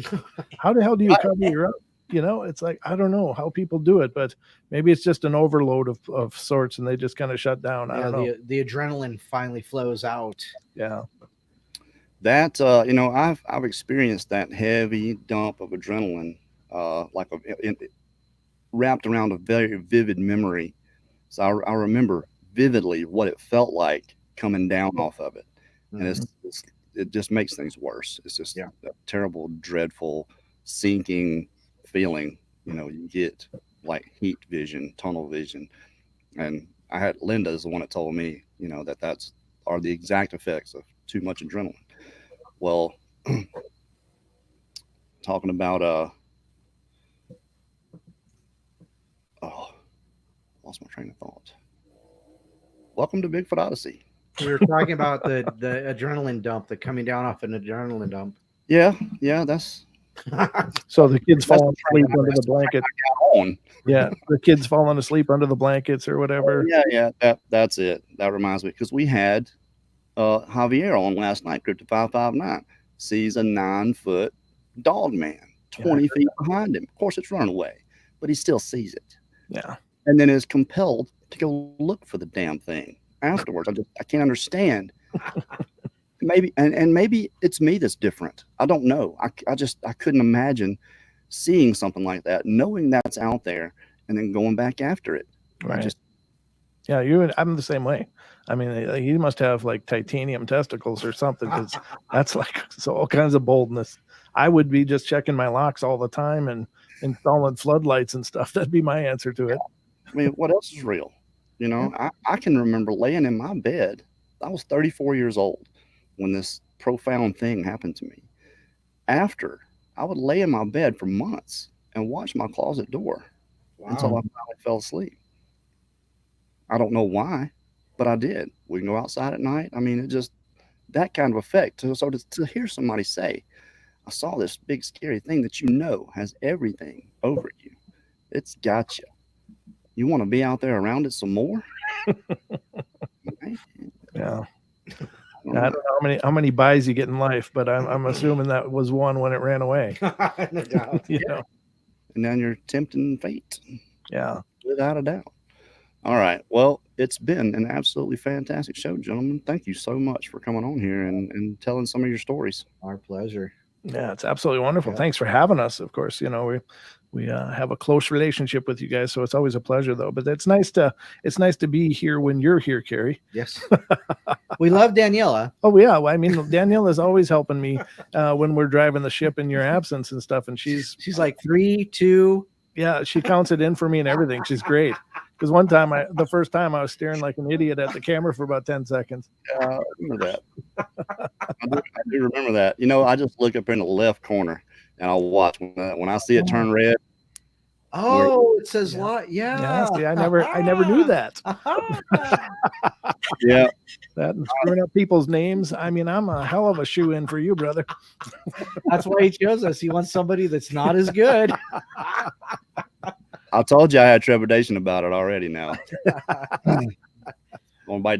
How the hell do you cover your up? It's like, I don't know how people do it, but maybe it's just an overload of sorts and they just kind of shut down. I don't know. The adrenaline finally flows out. Yeah. That I've experienced that heavy dump of adrenaline, wrapped around a very vivid memory. So I remember vividly what it felt like coming down off of it, and it just makes things worse. It's just a terrible, dreadful, sinking feeling. You get like heat vision, tunnel vision, and I had Linda is the one that told me, that's are the exact effects of too much adrenaline. Well, talking about lost my train of thought. Welcome to Bigfoot Odyssey. We were talking about the adrenaline dump, the coming down off an adrenaline dump. Yeah, that's so the kids falling asleep under the blanket. Yeah, the kids falling asleep under the blankets or whatever. Yeah, that's it. That reminds me, because we had Javier on last night, Crypto 559, sees a 9-foot dog man 20 feet behind him. Of course, it's run away, but he still sees it. Yeah. And then is compelled to go look for the damn thing afterwards. I can't understand. Maybe maybe it's me that's different. I don't know. I couldn't imagine seeing something like that, knowing that's out there, and then going back after it. Right. I'm the same way. I mean, he must have like titanium testicles or something, because that's like all kinds of boldness. I would be just checking my locks all the time and installing floodlights and stuff. That'd be my answer to it. I mean, what else is real? I can remember laying in my bed. I was 34 years old when this profound thing happened to me. After, I would lay in my bed for months and watch my closet door until I finally fell asleep. I don't know why, but I did. We can go outside at night. I mean, it just, that kind of effect. So to hear somebody say, I saw this big scary thing that has everything over you. It's got you. You want to be out there around it some more? Right? Yeah. I don't know how many buys you get in life, but I'm assuming that was one when it ran away. No doubt. You know? And then you're tempting fate. Yeah. Without a doubt. All right. Well, it's been an absolutely fantastic show, gentlemen. Thank you so much for coming on here and telling some of your stories. Our pleasure. Yeah, it's absolutely wonderful. Yeah. Thanks for having us. Of course, you know, we have a close relationship with you guys, so it's always a pleasure though. But it's nice to be here when you're here, Kerry. Yes. We love Daniela. Oh yeah, well, I mean, Danielle is always helping me when we're driving the ship in your absence and stuff, and she's like 3, 2. Yeah, she counts it in for me and everything. She's great. Because one time, the first time I was staring like an idiot at the camera for about 10 seconds. I remember that. I do remember that. You know, I just look up in the left corner and I'll watch when I see it turn red. Oh, it says lot. Yeah, Yeah. see, I never knew that. Yeah. That and screwing up people's names. I mean, I'm a hell of a shoe-in for you, brother. That's why he chose us. He wants somebody that's not as good. I told you I had trepidation about it already now. Well,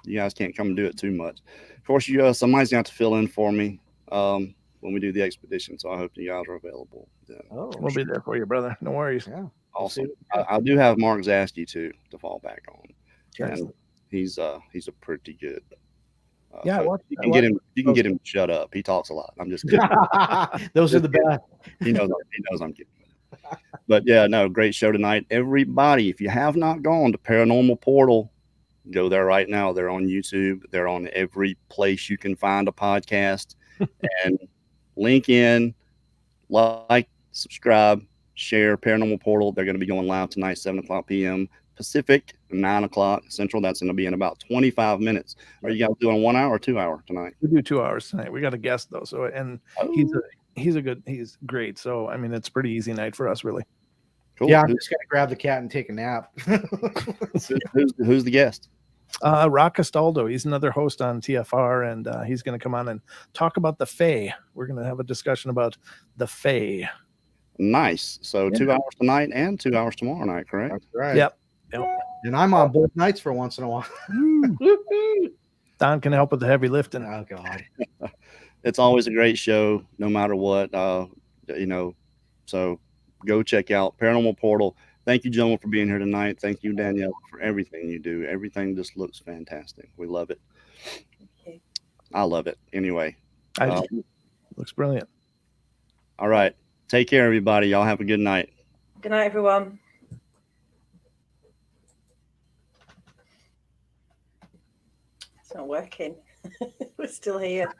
you guys can't come and do it too much. Of course, somebody's going to have to fill in for me when we do the expedition, so I hope you guys are available then. Oh, We'll be there for you, brother. No worries. yeah. Awesome. I do have Mark Zasky to fall back on. Sure. And he's a pretty good. Yeah, you can get him. You can get him to shut up. He talks a lot. I'm just kidding. Those are the best. He knows I'm kidding. But yeah, no, great show tonight. Everybody, if you have not gone to Paranormal Portal, go there right now. They're on YouTube. They're on every place you can find a podcast. And link in, like, subscribe, share Paranormal Portal. They're going to be going live tonight, 7:00 p.m. Pacific, 9:00 Central. That's going to be in about 25 minutes. Are you guys doing 1 hour or 2 hour tonight? We do 2 hours tonight. We got a guest though, so he's great. So I mean, it's a pretty easy night for us, really. Cool. Yeah, I'm just gonna grab the cat and take a nap. Who's the guest? Rock Castaldo. He's another host on TFR, and he's going to come on and talk about the Fae. We're going to have a discussion about the Fae. Nice. So 2 hours tonight and 2 hours tomorrow night, correct? That's right. Yep. And I'm on both nights for once in a while. Don can help with the heavy lifting. Oh God. It's always a great show, no matter what. So go check out Paranormal Portal. Thank you, gentlemen, for being here tonight. Thank you, Danielle, for everything you do. Everything just looks fantastic. We love it. Okay. I love it. Anyway. Looks brilliant. All right. Take care, everybody. Y'all have a good night. Good night, everyone. It's not working. We're still here.